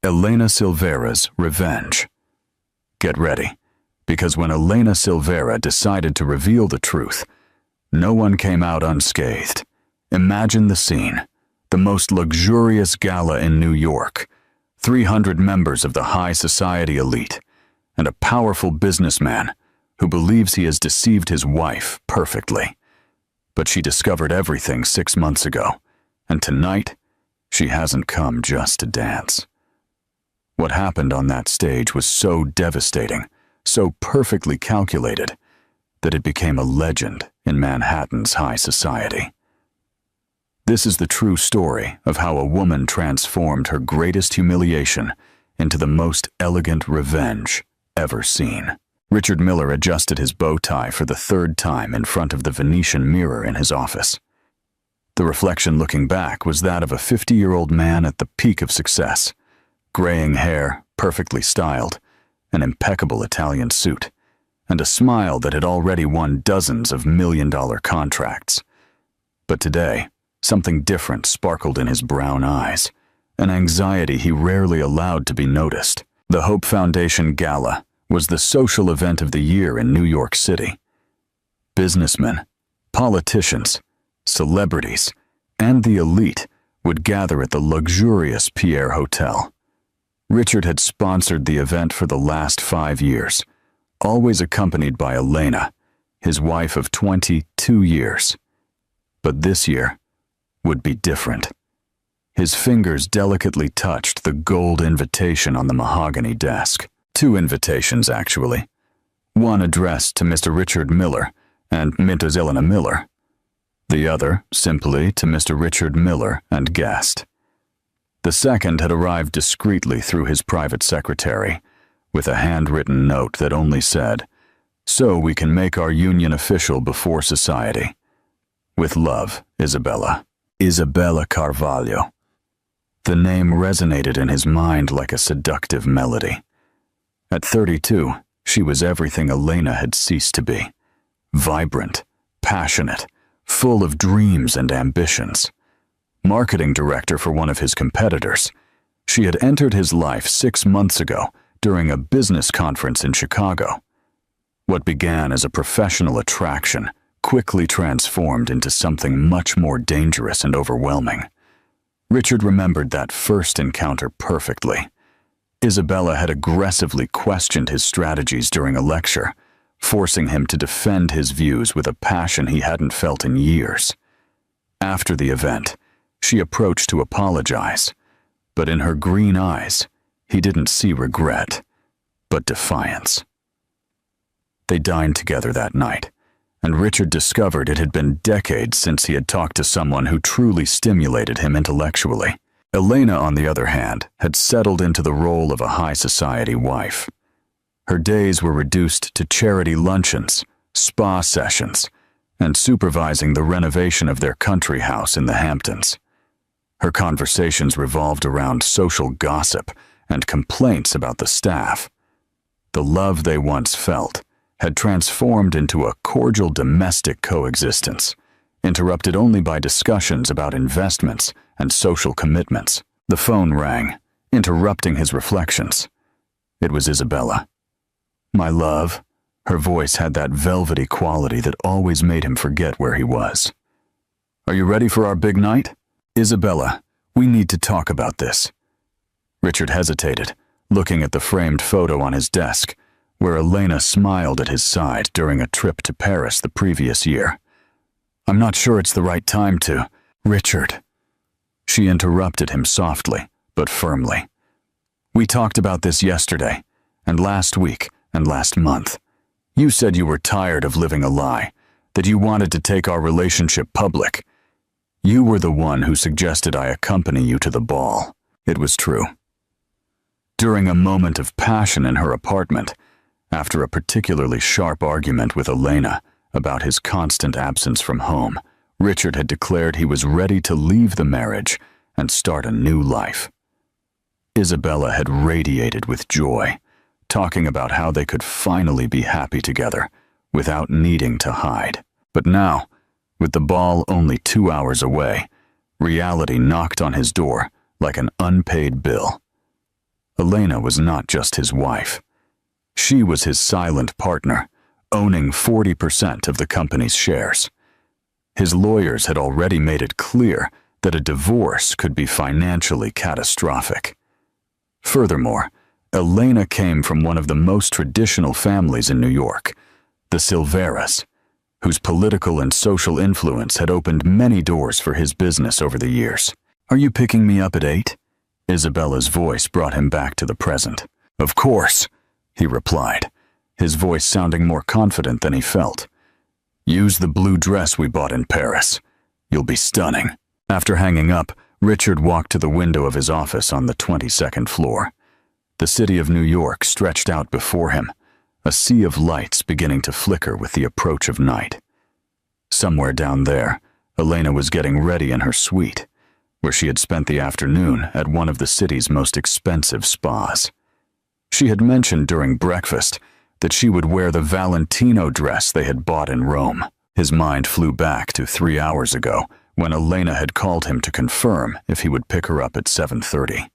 Elena Silvera's revenge. Get ready, because when Elena Silvera decided to reveal the truth, no one came out unscathed. Imagine the scene: the most luxurious gala in New York, 300 members of the high society elite, and a powerful businessman who believes he has deceived his wife perfectly. But she discovered everything 6 months ago, and tonight, she hasn't come just to dance. What happened on that stage was so devastating, so perfectly calculated, that it became a legend in Manhattan's high society. This is the true story of how a woman transformed her greatest humiliation into the most elegant revenge ever seen. Richard Miller adjusted his bow tie for the 3rd time in front of the Venetian mirror in his office. The reflection looking back was that of a 50-year-old man at the peak of success. Graying hair, perfectly styled, an impeccable Italian suit, and a smile that had already won dozens of million-dollar contracts. But today, something different sparkled in his brown eyes, an anxiety he rarely allowed to be noticed. The Hope Foundation Gala was the social event of the year in New York City. Businessmen, politicians, celebrities, and the elite would gather at the luxurious Pierre Hotel. Richard had sponsored the event for the last 5 years, always accompanied by Elena, his wife of 22 years. But this year would be different. His fingers delicately touched the gold invitation on the mahogany desk. 2 invitations, actually. One addressed to Mr. Richard Miller and Mrs. Elena Miller. The other simply to Mr. Richard Miller and guest. The second had arrived discreetly through his private secretary, with a handwritten note that only said, "So we can make our union official before society. With love, Isabella." Isabella Carvalho. The name resonated in his mind like a seductive melody. At 32, she was everything Elena had ceased to be. Vibrant, passionate, full of dreams and ambitions. Marketing director for one of his competitors, she had entered his life 6 months ago during a business conference in Chicago. What began as a professional attraction quickly transformed into something much more dangerous and overwhelming. Richard remembered that first encounter perfectly. Isabella had aggressively questioned his strategies during a lecture, forcing him to defend his views with a passion he hadn't felt in years. After the event, she approached to apologize, but in her green eyes, he didn't see regret, but defiance. They dined together that night, and Richard discovered it had been decades since he had talked to someone who truly stimulated him intellectually. Elena, on the other hand, had settled into the role of a high society wife. Her days were reduced to charity luncheons, spa sessions, and supervising the renovation of their country house in the Hamptons. Her conversations revolved around social gossip and complaints about the staff. The love they once felt had transformed into a cordial domestic coexistence, interrupted only by discussions about investments and social commitments. The phone rang, interrupting his reflections. It was Isabella. "My love," her voice had that velvety quality that always made him forget where he was. "Are you ready for our big night?" "Isabella, we need to talk about this." Richard hesitated, looking at the framed photo on his desk, where Elena smiled at his side during a trip to Paris the previous year. "I'm not sure it's the right time to—" "Richard." She interrupted him softly, but firmly. "We talked about this yesterday, and last week, and last month. You said you were tired of living a lie, that you wanted to take our relationship public. You were the one who suggested I accompany you to the ball." It was true. During a moment of passion in her apartment, after a particularly sharp argument with Elena about his constant absence from home, Richard had declared he was ready to leave the marriage and start a new life. Isabella had radiated with joy, talking about how they could finally be happy together without needing to hide. But now, with the ball only 2 hours away, reality knocked on his door like an unpaid bill. Elena was not just his wife. She was his silent partner, owning 40% of the company's shares. His lawyers had already made it clear that a divorce could be financially catastrophic. Furthermore, Elena came from one of the most traditional families in New York, the Silveras, whose political and social influence had opened many doors for his business over the years. "Are you picking me up at 8? Isabella's voice brought him back to the present. "Of course," he replied, his voice sounding more confident than he felt. "Use the blue dress we bought in Paris. You'll be stunning." After hanging up, Richard walked to the window of his office on the 22nd floor. The city of New York stretched out before him, a sea of lights beginning to flicker with the approach of night. Somewhere down there, Elena was getting ready in her suite, where she had spent the afternoon at one of the city's most expensive spas. She had mentioned during breakfast that she would wear the Valentino dress they had bought in Rome. His mind flew back to 3 hours ago, when Elena had called him to confirm if he would pick her up at 7:30.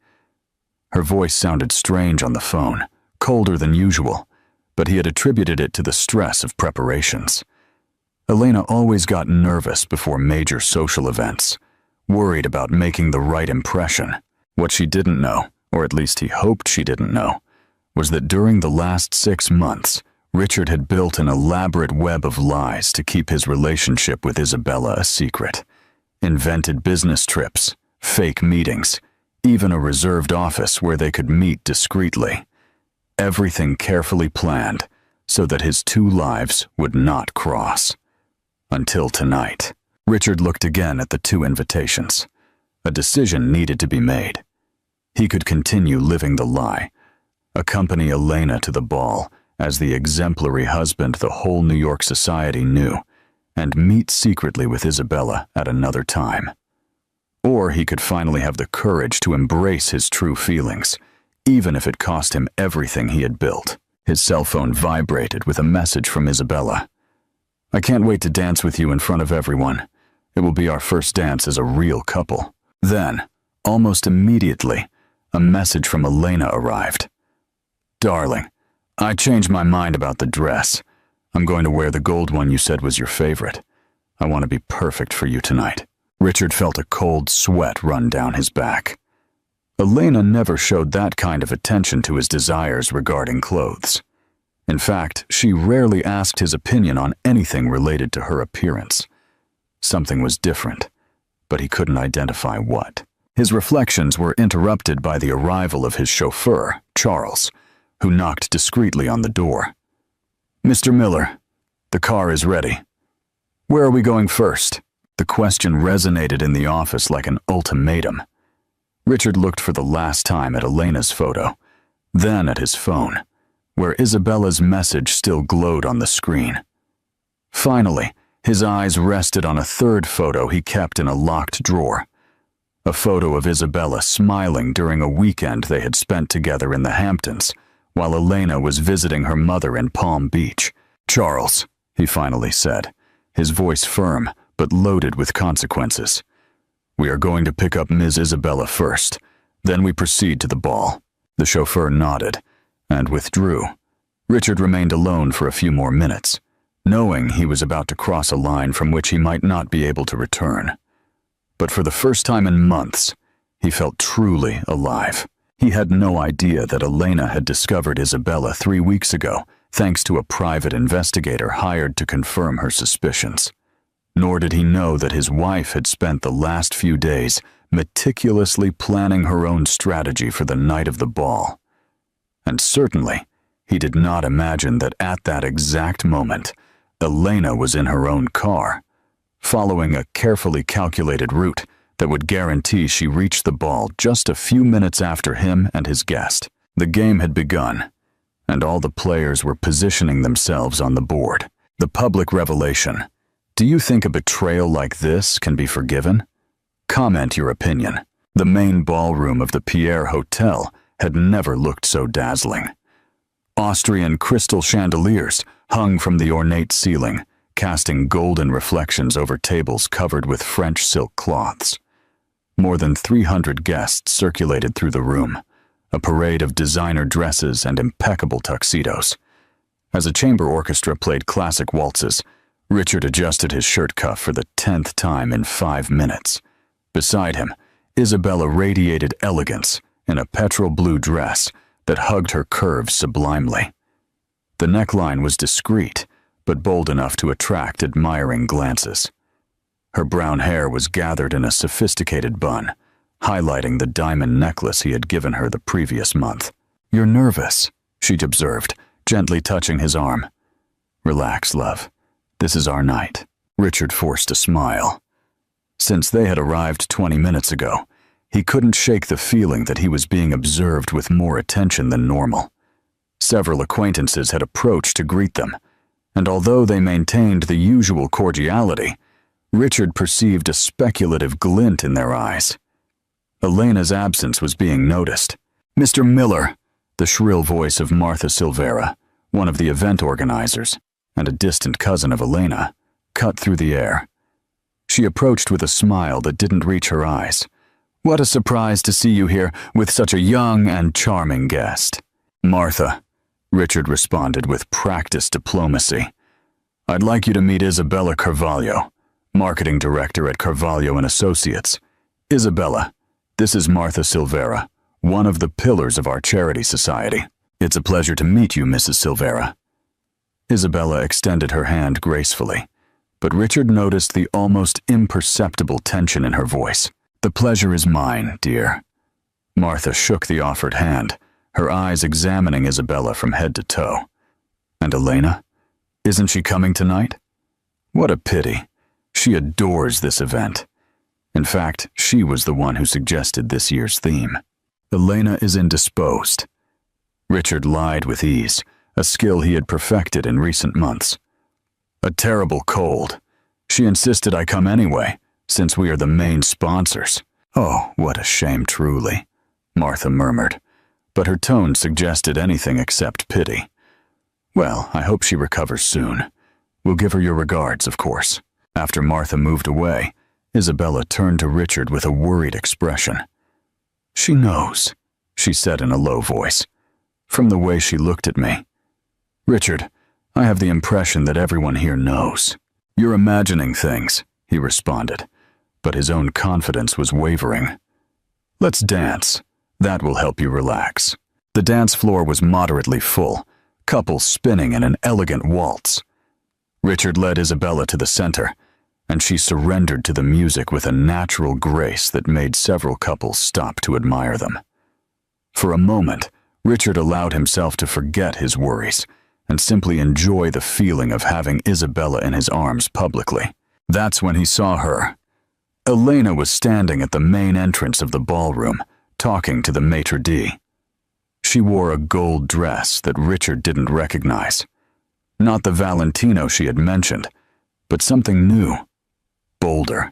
Her voice sounded strange on the phone, colder than usual, but he had attributed it to the stress of preparations. Elena always got nervous before major social events, worried about making the right impression. What she didn't know, or at least he hoped she didn't know, was that during the last 6 months, Richard had built an elaborate web of lies to keep his relationship with Isabella a secret. Invented business trips, fake meetings, even a reserved office where they could meet discreetly. Everything carefully planned so that his two lives would not cross. Until tonight. Richard looked again at the 2 invitations. A decision needed to be made. He could continue living the lie, accompany Elena to the ball as the exemplary husband the whole New York society knew, and meet secretly with Isabella at another time. Or he could finally have the courage to embrace his true feelings, even if it cost him everything he had built. His cell phone vibrated with a message from Isabella. "I can't wait to dance with you in front of everyone. It will be our first dance as a real couple." Then, almost immediately, a message from Elena arrived. "Darling, I changed my mind about the dress. I'm going to wear the gold one you said was your favorite. I want to be perfect for you tonight." Richard felt a cold sweat run down his back. Elena never showed that kind of attention to his desires regarding clothes. In fact, she rarely asked his opinion on anything related to her appearance. Something was different, but he couldn't identify what. His reflections were interrupted by the arrival of his chauffeur, Charles, who knocked discreetly on the door. "Mr. Miller, the car is ready. Where are we going first?" The question resonated in the office like an ultimatum. Richard looked for the last time at Elena's photo, then at his phone, where Isabella's message still glowed on the screen. Finally, his eyes rested on a third photo he kept in a locked drawer. A photo of Isabella smiling during a weekend they had spent together in the Hamptons, while Elena was visiting her mother in Palm Beach. "Charles," he finally said, his voice firm but loaded with consequences. "We are going to pick up Ms. Isabella first, then we proceed to the ball." The chauffeur nodded and withdrew. Richard remained alone for a few more minutes, knowing he was about to cross a line from which he might not be able to return. But for the first time in months, he felt truly alive. He had no idea that Elena had discovered Isabella 3 weeks ago, thanks to a private investigator hired to confirm her suspicions. Nor did he know that his wife had spent the last few days meticulously planning her own strategy for the night of the ball. And certainly, he did not imagine that at that exact moment, Elena was in her own car, following a carefully calculated route that would guarantee she reached the ball just a few minutes after him and his guest. The game had begun, and all the players were positioning themselves on the board. The public revelation. Do you think a betrayal like this can be forgiven? Comment your opinion. The main ballroom of the Pierre Hotel had never looked so dazzling. Austrian crystal chandeliers hung from the ornate ceiling, casting golden reflections over tables covered with French silk cloths. More than 300 guests circulated through the room, a parade of designer dresses and impeccable tuxedos. As a chamber orchestra played classic waltzes, Richard adjusted his shirt cuff for the 10th time in 5 minutes. Beside him, Isabella radiated elegance in a petrol blue dress that hugged her curves sublimely. The neckline was discreet, but bold enough to attract admiring glances. Her brown hair was gathered in a sophisticated bun, highlighting the diamond necklace he had given her the previous month. "You're nervous," she'd observed, gently touching his arm. "Relax, love. This is our night." Richard forced a smile. Since they had arrived 20 minutes ago, he couldn't shake the feeling that he was being observed with more attention than normal. Several acquaintances had approached to greet them, and although they maintained the usual cordiality, Richard perceived a speculative glint in their eyes. Elena's absence was being noticed. "Mr. Miller," the shrill voice of Martha Silvera, one of the event organizers, and a distant cousin of Elena, cut through the air. She approached with a smile that didn't reach her eyes. "What a surprise to see you here with such a young and charming guest." "Martha," Richard responded with practiced diplomacy, "I'd like you to meet Isabella Carvalho, marketing director at Carvalho & Associates. Isabella, this is Martha Silvera, one of the pillars of our charity society. It's a pleasure to meet you, Mrs. Silvera." Isabella extended her hand gracefully, but Richard noticed the almost imperceptible tension in her voice. "The pleasure is mine, dear." Martha shook the offered hand, her eyes examining Isabella from head to toe. "And Elena? Isn't she coming tonight?" "What a pity. She adores this event. In fact, she was the one who suggested this year's theme." "Elena is indisposed." Richard lied with ease, a skill he had perfected in recent months. "A terrible cold. She insisted I come anyway, since we are the main sponsors." "Oh, what a shame truly," Martha murmured, but her tone suggested anything except pity. "Well, I hope she recovers soon. We'll give her your regards, of course." After Martha moved away, Isabella turned to Richard with a worried expression. "She knows," she said in a low voice, "from the way she looked at me. Richard, I have the impression that everyone here knows." "You're imagining things," he responded, but his own confidence was wavering. "Let's dance. That will help you relax." The dance floor was moderately full, couples spinning in an elegant waltz. Richard led Isabella to the center, and she surrendered to the music with a natural grace that made several couples stop to admire them. For a moment, Richard allowed himself to forget his worries and simply enjoy the feeling of having Isabella in his arms publicly. That's when he saw her. Elena was standing at the main entrance of the ballroom, talking to the maitre d'. She wore a gold dress that Richard didn't recognize. Not the Valentino she had mentioned, but something new, bolder,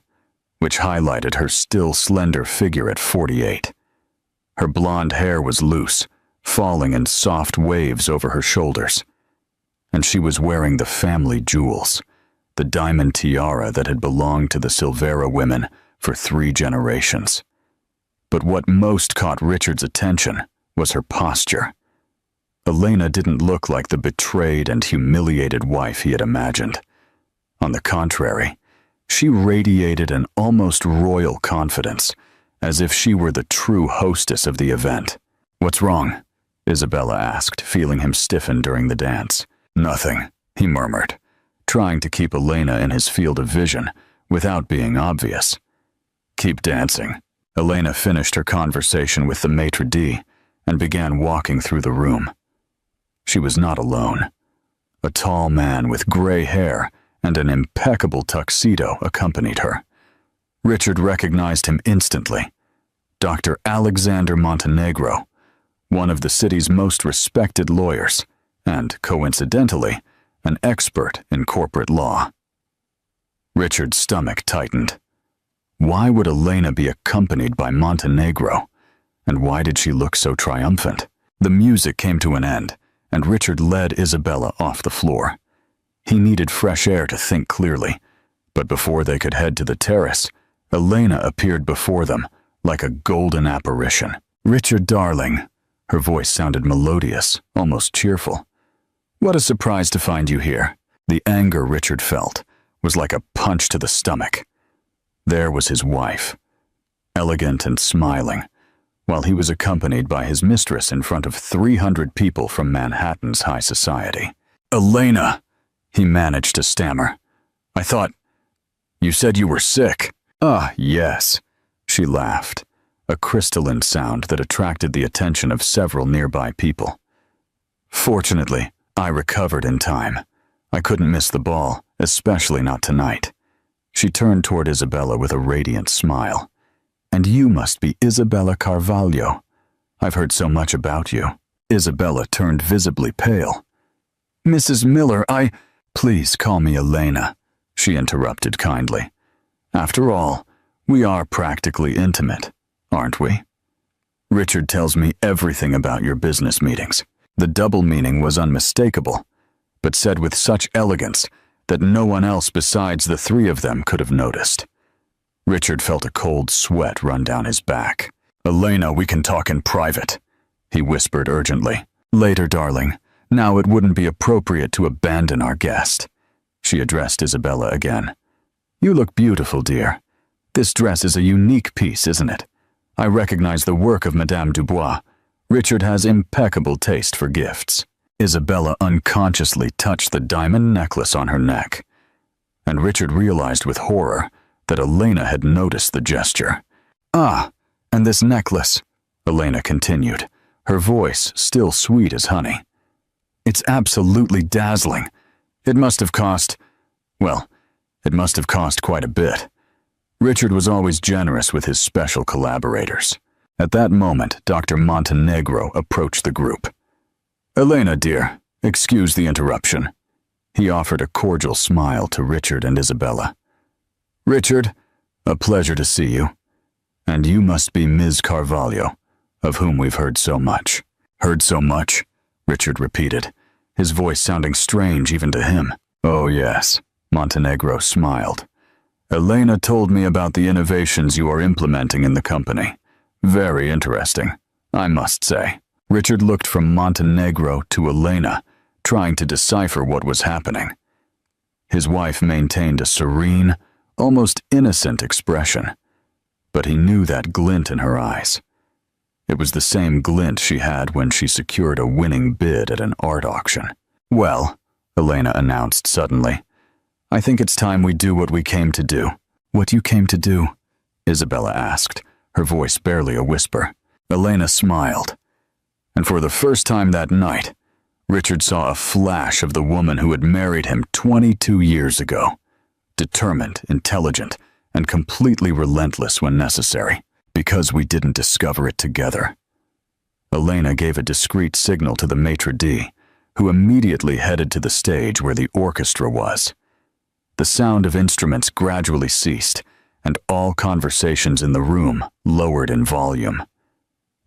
which highlighted her still slender figure at 48. Her blonde hair was loose, falling in soft waves over her shoulders. And she was wearing the family jewels, the diamond tiara that had belonged to the Silvera women for 3 generations. But what most caught Richard's attention was her posture. Elena didn't look like the betrayed and humiliated wife he had imagined. On the contrary, she radiated an almost royal confidence, as if she were the true hostess of the event. "What's wrong?" Isabella asked, feeling him stiffen during the dance. "Nothing," he murmured, trying to keep Elena in his field of vision without being obvious. "Keep dancing." Elena finished her conversation with the maitre d' and began walking through the room. She was not alone. A tall man with gray hair and an impeccable tuxedo accompanied her. Richard recognized him instantly. Dr. Alexander Montenegro, one of the city's most respected lawyers, and, coincidentally, an expert in corporate law. Richard's stomach tightened. Why would Elena be accompanied by Montenegro? And why did she look so triumphant? The music came to an end, and Richard led Isabella off the floor. He needed fresh air to think clearly, but before they could head to the terrace, Elena appeared before them like a golden apparition. "Richard, darling," Her voice sounded melodious, almost cheerful. "What a surprise to find you here." The anger Richard felt was like a punch to the stomach. There was his wife, elegant and smiling, while he was accompanied by his mistress in front of 300 people from Manhattan's high society. "Elena," he managed to stammer. "I thought you said you were sick." "Ah, yes," she laughed, a crystalline sound that attracted the attention of several nearby people. "Fortunately, I recovered in time. I couldn't miss the ball, especially not tonight." She turned toward Isabella with a radiant smile. "And you must be Isabella Carvalho. I've heard so much about you." Isabella turned visibly pale. "Mrs. Miller, Please call me Elena," she interrupted kindly. "After all, we are practically intimate, aren't we? Richard tells me everything about your business meetings." The double meaning was unmistakable, but said with such elegance that no one else besides the three of them could have noticed. Richard felt a cold sweat run down his back. "Elena, we can talk in private," he whispered urgently. "Later, darling. Now it wouldn't be appropriate to abandon our guest." She addressed Isabella again. "You look beautiful, dear. This dress is a unique piece, isn't it? I recognize the work of Madame Dubois. Richard has impeccable taste for gifts." Isabella unconsciously touched the diamond necklace on her neck, and Richard realized with horror that Elena had noticed the gesture. "Ah, and this necklace," Elena continued, her voice still sweet as honey. "It's absolutely dazzling. It must have cost quite a bit." Richard was always generous with his special collaborators. At that moment, Dr. Montenegro approached the group. "Elena, dear, excuse the interruption." He offered a cordial smile to Richard and Isabella. "Richard, a pleasure to see you. And you must be Ms. Carvalho, of whom we've heard so much." "Heard so much?" Richard repeated, his voice sounding strange even to him. "Oh yes," Montenegro smiled. "Elena told me about the innovations you are implementing in the company. Very interesting, I must say." Richard looked from Montenegro to Elena, trying to decipher what was happening. His wife maintained a serene, almost innocent expression, but he knew that glint in her eyes. It was the same glint she had when she secured a winning bid at an art auction. "Well," Elena announced suddenly, "I think it's time we do what we came to do." "What you came to do?" Isabella asked, her voice barely a whisper. Elena smiled, and for the first time that night, Richard saw a flash of the woman who had married him 22 years ago. Determined, intelligent, and completely relentless when necessary, because we didn't discover it together. Elena gave a discreet signal to the maitre d', who immediately headed to the stage where the orchestra was. The sound of instruments gradually ceased, and all conversations in the room lowered in volume.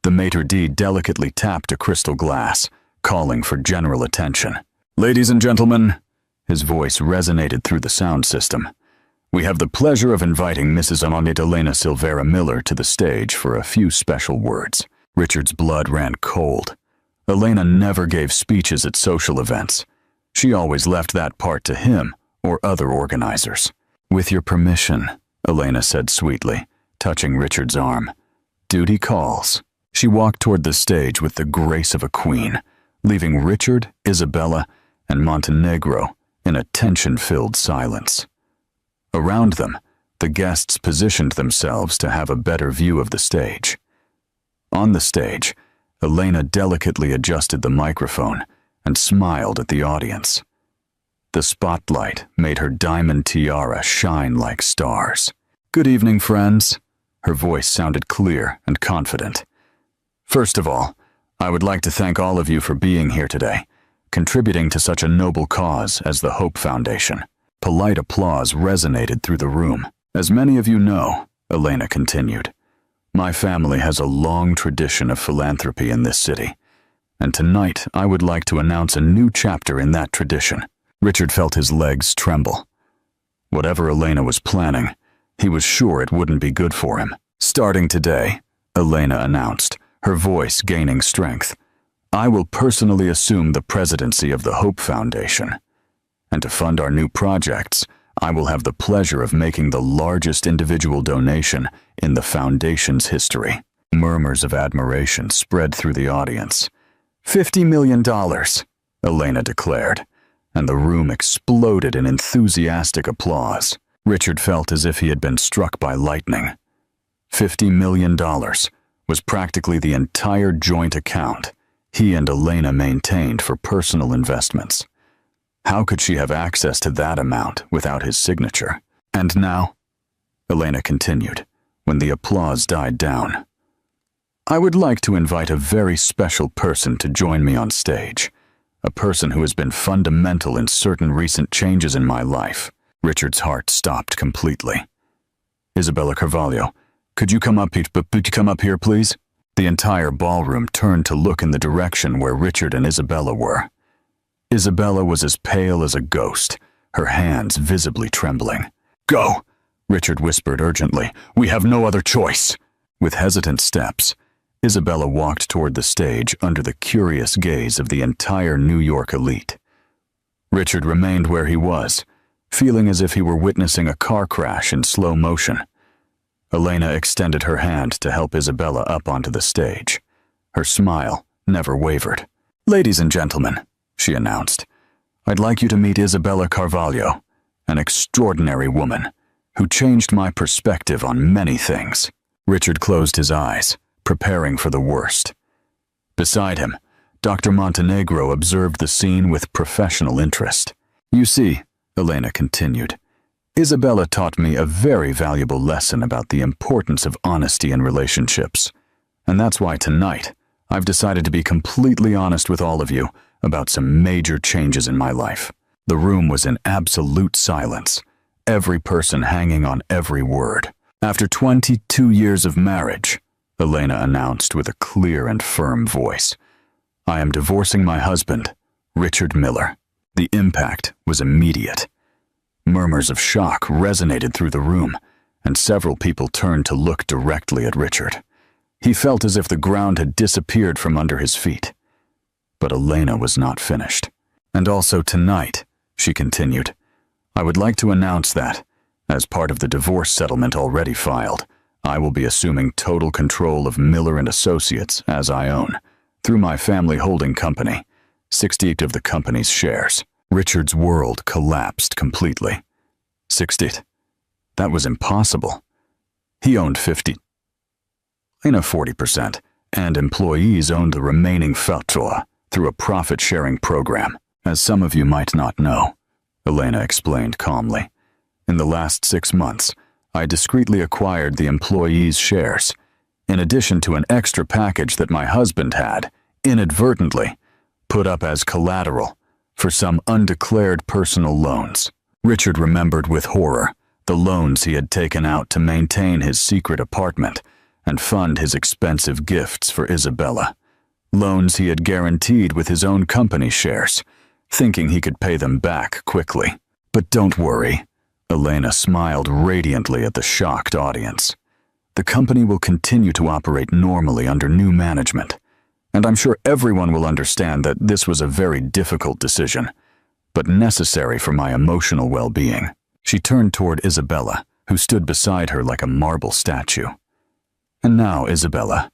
The maitre d' delicately tapped a crystal glass, calling for general attention. "Ladies and gentlemen," his voice resonated through the sound system, "we have the pleasure of inviting Mrs. Elena Silvera Miller to the stage for a few special words." Richard's blood ran cold. Elena never gave speeches at social events. She always left that part to him or other organizers. "With your permission," Elena said sweetly, touching Richard's arm. "Duty calls." She walked toward the stage with the grace of a queen, leaving Richard, Isabella, and Montenegro in a tension-filled silence. Around them, the guests positioned themselves to have a better view of the stage. On the stage, Elena delicately adjusted the microphone and smiled at the audience. The spotlight made her diamond tiara shine like stars. "Good evening, friends." Her voice sounded clear and confident. "First of all, I would like to thank all of you for being here today, contributing to such a noble cause as the Hope Foundation." Polite applause resonated through the room. "As many of you know," Elena continued, "my family has a long tradition of philanthropy in this city, and tonight I would like to announce a new chapter in that tradition." Richard felt his legs tremble. Whatever Elena was planning, he was sure it wouldn't be good for him. "Starting today," Elena announced, her voice gaining strength. "I will personally assume the presidency of the Hope Foundation. And to fund our new projects, I will have the pleasure of making the largest individual donation in the Foundation's history." Murmurs of admiration spread through the audience. $50 million, Elena declared, and the room exploded in enthusiastic applause. Richard felt as if he had been struck by lightning. $50 million was practically the entire joint account he and Elena maintained for personal investments. How could she have access to that amount without his signature? "And now," Elena continued, when the applause died down, "I would like to invite a very special person to join me on stage, a person who has been fundamental in certain recent changes in my life." Richard's heart stopped completely. "Isabella Carvalho, could you come up here, please?" The entire ballroom turned to look in the direction where Richard and Isabella were. Isabella was as pale as a ghost, her hands visibly trembling. "Go," Richard whispered urgently. "We have no other choice." With hesitant steps, Isabella walked toward the stage under the curious gaze of the entire New York elite. Richard remained where he was, feeling as if he were witnessing a car crash in slow motion. Elena extended her hand to help Isabella up onto the stage. Her smile never wavered. "Ladies and gentlemen," she announced, "I'd like you to meet Isabella Carvalho, an extraordinary woman who changed my perspective on many things." Richard closed his eyes, preparing for the worst. Beside him, Dr. Montenegro observed the scene with professional interest. "You see," Elena continued, "Isabella taught me a very valuable lesson about the importance of honesty in relationships. And that's why tonight, I've decided to be completely honest with all of you about some major changes in my life." The room was in absolute silence, every person hanging on every word. "After 22 years of marriage," Elena announced with a clear and firm voice, "I am divorcing my husband, Richard Miller." The impact was immediate. Murmurs of shock resonated through the room, and several people turned to look directly at Richard. He felt as if the ground had disappeared from under his feet. But Elena was not finished. "And also tonight," she continued, "I would like to announce that, as part of the divorce settlement already filed, I will be assuming total control of Miller & Associates as I own, through my family holding company, 68 of the company's shares." Richard's world collapsed completely. 68? That was impossible. He owned 50, Elena 40%, and employees owned the remaining 40% through a profit-sharing program. "As some of you might not know," Elena explained calmly, "in the last 6 months, I discreetly acquired the employees' shares, in addition to an extra package that my husband had, inadvertently, put up as collateral for some undeclared personal loans." Richard remembered with horror the loans he had taken out to maintain his secret apartment and fund his expensive gifts for Isabella. Loans he had guaranteed with his own company shares, thinking he could pay them back quickly. "But don't worry," Elena smiled radiantly at the shocked audience. "The company will continue to operate normally under new management, and I'm sure everyone will understand that this was a very difficult decision, but necessary for my emotional well-being." She turned toward Isabella, who stood beside her like a marble statue. "And now, Isabella,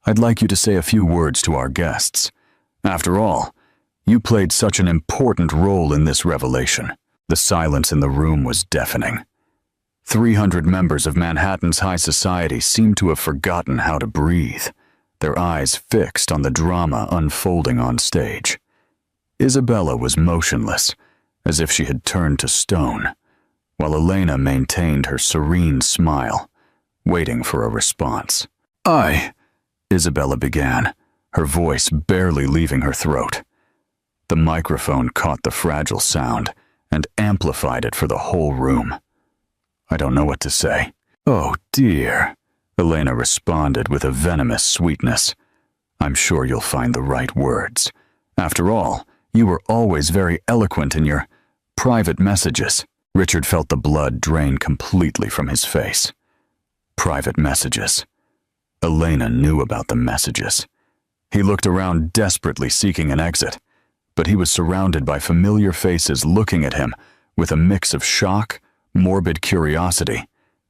I'd like you to say a few words to our guests. After all, you played such an important role in this revelation." The silence in the room was deafening. 300 members of Manhattan's high society seemed to have forgotten how to breathe, their eyes fixed on the drama unfolding on stage. Isabella was motionless, as if she had turned to stone, while Elena maintained her serene smile, waiting for a response. Isabella began, her voice barely leaving her throat. The microphone caught the fragile sound and amplified it for the whole room. "I don't know what to say." "Oh dear," Elena responded with a venomous sweetness. "I'm sure you'll find the right words. After all, you were always very eloquent in your private messages." Richard felt the blood drain completely from his face. Private messages. Elena knew about the messages. He looked around desperately seeking an exit, but he was surrounded by familiar faces looking at him with a mix of shock, morbid curiosity,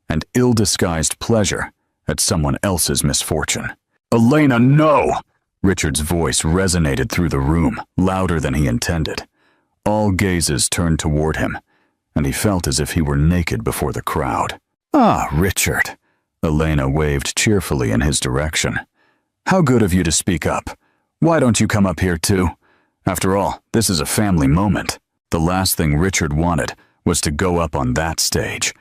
and ill-disguised pleasure at someone else's misfortune. "Elena, no!" Richard's voice resonated through the room, louder than he intended. All gazes turned toward him, and he felt as if he were naked before the crowd. "Ah, Richard," Elena waved cheerfully in his direction. "How good of you to speak up. Why don't you come up here too? After all, this is a family moment." The last thing Richard wanted was to go up on that stage,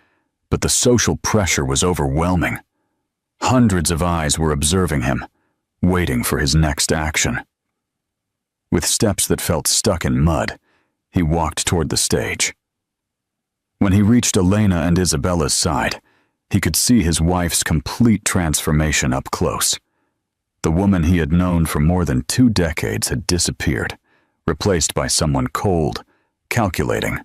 but the social pressure was overwhelming. Hundreds of eyes were observing him, waiting for his next action. With steps that felt stuck in mud, he walked toward the stage. When he reached Elena and Isabella's side, he could see his wife's complete transformation up close. The woman he had known for more than 2 decades had disappeared, replaced by someone cold, calculating,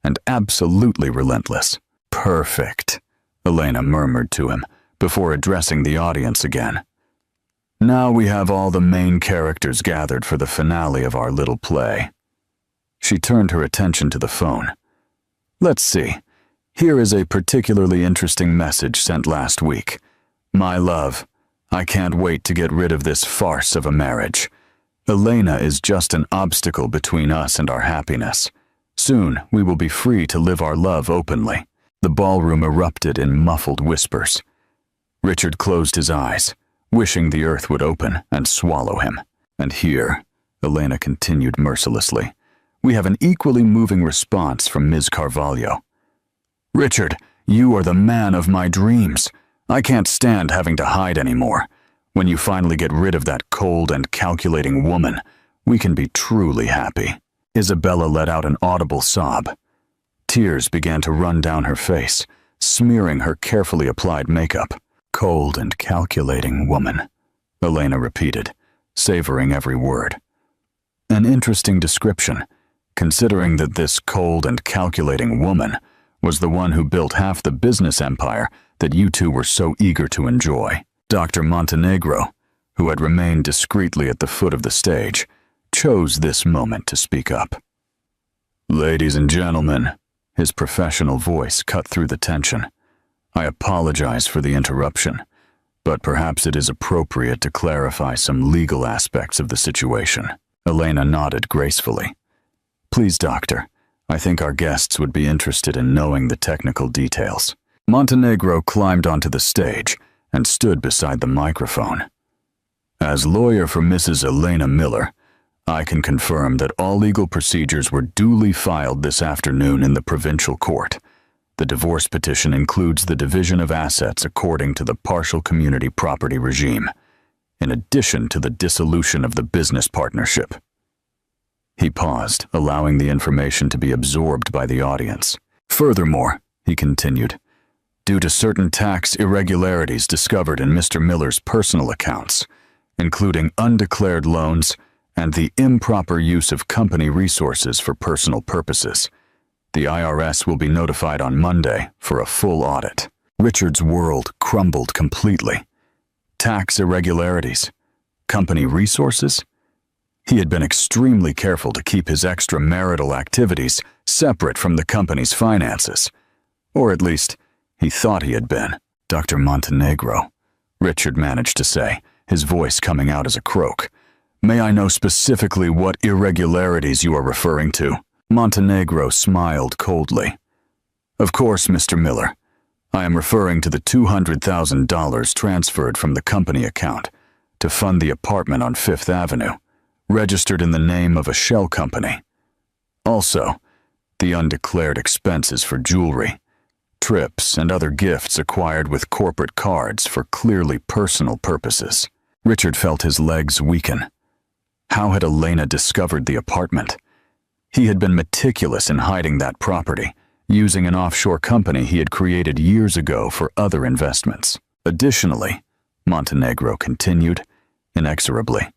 and absolutely relentless. "Perfect," Elena murmured to him before addressing the audience again. "Now we have all the main characters gathered for the finale of our little play." She turned her attention to the phone. "Let's see. Here is a particularly interesting message sent last week. My love, I can't wait to get rid of this farce of a marriage. Elena is just an obstacle between us and our happiness. Soon we will be free to live our love openly." The ballroom erupted in muffled whispers. Richard closed his eyes, wishing the earth would open and swallow him. "And here," Elena continued mercilessly, "we have an equally moving response from Ms. Carvalho. Richard, you are the man of my dreams. I can't stand having to hide anymore. When you finally get rid of that cold and calculating woman, we can be truly happy." Isabella let out an audible sob. Tears began to run down her face, smearing her carefully applied makeup. "Cold and calculating woman," Elena repeated, savoring every word. An interesting description, considering that this cold and calculating woman was the one who built half the business empire that you two were so eager to enjoy. Dr. Montenegro, who had remained discreetly at the foot of the stage, chose this moment to speak up. "Ladies and gentlemen," his professional voice cut through the tension, "I apologize for the interruption, but perhaps it is appropriate to clarify some legal aspects of the situation." Elena nodded gracefully. "Please, doctor, I think our guests would be interested in knowing the technical details." Montenegro climbed onto the stage and stood beside the microphone. "As lawyer for Mrs. Elena Miller, I can confirm that all legal procedures were duly filed this afternoon in the provincial court. The divorce petition includes the division of assets according to the partial community property regime, in addition to the dissolution of the business partnership." He paused, allowing the information to be absorbed by the audience. "Furthermore," he continued, "due to certain tax irregularities discovered in Mr. Miller's personal accounts, including undeclared loans and the improper use of company resources for personal purposes, the IRS will be notified on Monday for a full audit." Richard's world crumbled completely. Tax irregularities? Company resources? He had been extremely careful to keep his extramarital activities separate from the company's finances. Or at least, he thought he had been. "Dr. Montenegro," Richard managed to say, his voice coming out as a croak, "may I know specifically what irregularities you are referring to?" Montenegro smiled coldly. "Of course, Mr. Miller. I am referring to the $200,000 transferred from the company account to fund the apartment on Fifth Avenue, registered in the name of a shell company. Also, the undeclared expenses for jewelry, trips, and other gifts acquired with corporate cards for clearly personal purposes." Richard felt his legs weaken. How had Elena discovered the apartment? He had been meticulous in hiding that property, using an offshore company he had created years ago for other investments. Additionally, Montenegro continued, inexorably,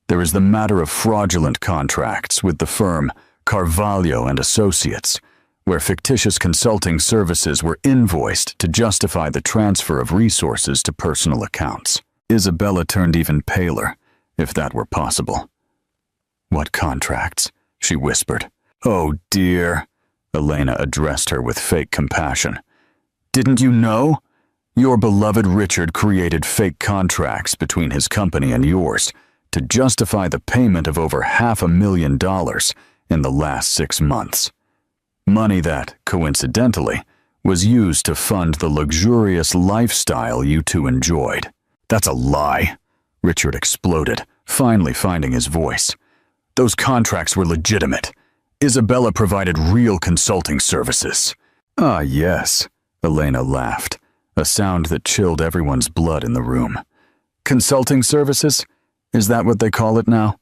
there is the matter of fraudulent contracts with the firm Carvalho and Associates, where fictitious consulting services were invoiced to justify the transfer of resources to personal accounts. Isabella turned even paler, if that were possible. "What contracts?" she whispered. "Oh dear." Elena addressed her with fake compassion. "Didn't you know? Your beloved Richard created fake contracts between his company and yours to justify the payment of over $500,000 in the last 6 months. Money that, coincidentally, was used to fund the luxurious lifestyle you two enjoyed." "That's a lie," Richard exploded, finally finding his voice. "Those contracts were legitimate. Isabella provided real consulting services." "Ah, yes," Elena laughed, a sound that chilled everyone's blood in the room. "Consulting services? Is that what they call it now?"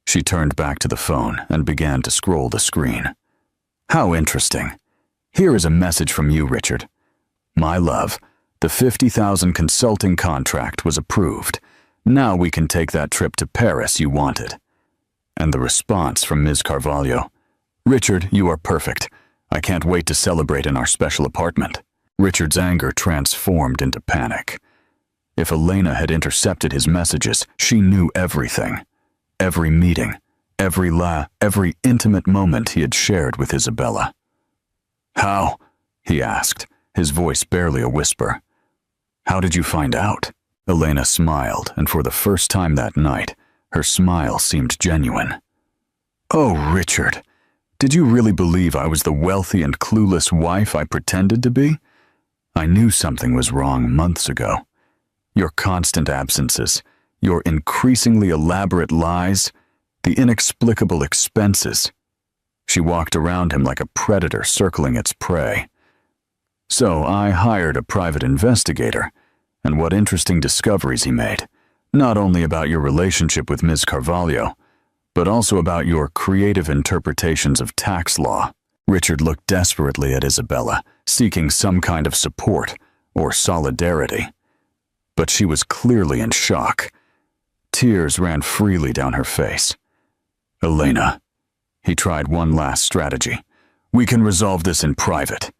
She turned back to the phone and began to scroll the screen. "How interesting. Here is a message from you, Richard. My love, the 50,000 consulting contract was approved. Now we can take that trip to Paris you wanted." And the response from Ms. Carvalho: "Richard, you are perfect. I can't wait to celebrate in our special apartment." Richard's anger transformed into panic. If Elena had intercepted his messages, she knew everything. Every meeting, every intimate moment he had shared with Isabella. "How?" he asked, his voice barely a whisper. "How did you find out?" Elena smiled, and for the first time that night, her smile seemed genuine. "Oh, Richard, did you really believe I was the wealthy and clueless wife I pretended to be? I knew something was wrong months ago. Your constant absences, your increasingly elaborate lies, the inexplicable expenses." She walked around him like a predator circling its prey. "So I hired a private investigator, and what interesting discoveries he made, not only about your relationship with Ms. Carvalho, but also about your creative interpretations of tax law." Richard looked desperately at Isabella, seeking some kind of support or solidarity. But she was clearly in shock. Tears ran freely down her face. "Elena," he tried one last strategy. "We can resolve this in private.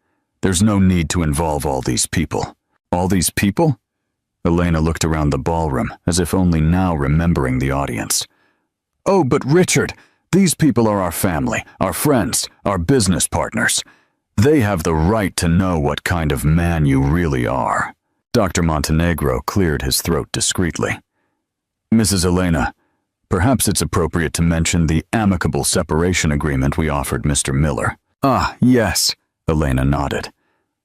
There's no need to involve all these people." "All these people?" Elena looked around the ballroom, as if only now remembering the audience. "Oh, but Richard, these people are our family, our friends, our business partners. They have the right to know what kind of man you really are." Dr. Montenegro cleared his throat discreetly. "Mrs. Elena, perhaps it's appropriate to mention the amicable separation agreement we offered Mr. Miller." "Ah, yes," Elena nodded.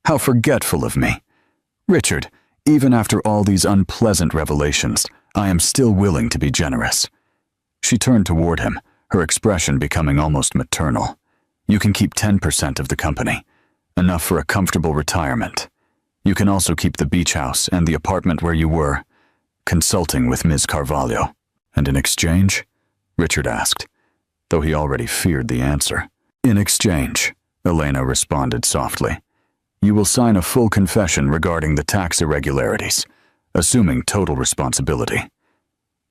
"How forgetful of me. Richard, even after all these unpleasant revelations, I am still willing to be generous." She turned toward him, her expression becoming almost maternal. "You can keep 10% of the company, enough for a comfortable retirement. You can also keep the beach house and the apartment where you were, consulting with Ms. Carvalho." "And in exchange?" Richard asked, though he already feared the answer. "In exchange," Elena responded softly, "you will sign a full confession regarding the tax irregularities, assuming total responsibility.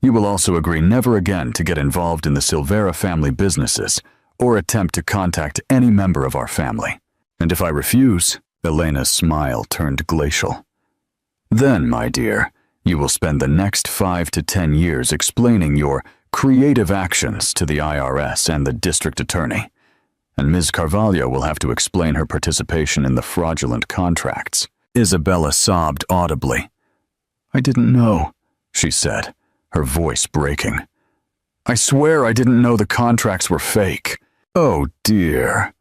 You will also agree never again to get involved in the Silvera family businesses or attempt to contact any member of our family. And if I refuse," Elena's smile turned glacial, "then, my dear, you will spend the next 5 to 10 years explaining your creative actions to the IRS and the district attorney, and Ms. Carvalho will have to explain her participation in the fraudulent contracts." Isabella sobbed audibly. "I didn't know," she said, her voice breaking. "I swear I didn't know the contracts were fake." "Oh dear."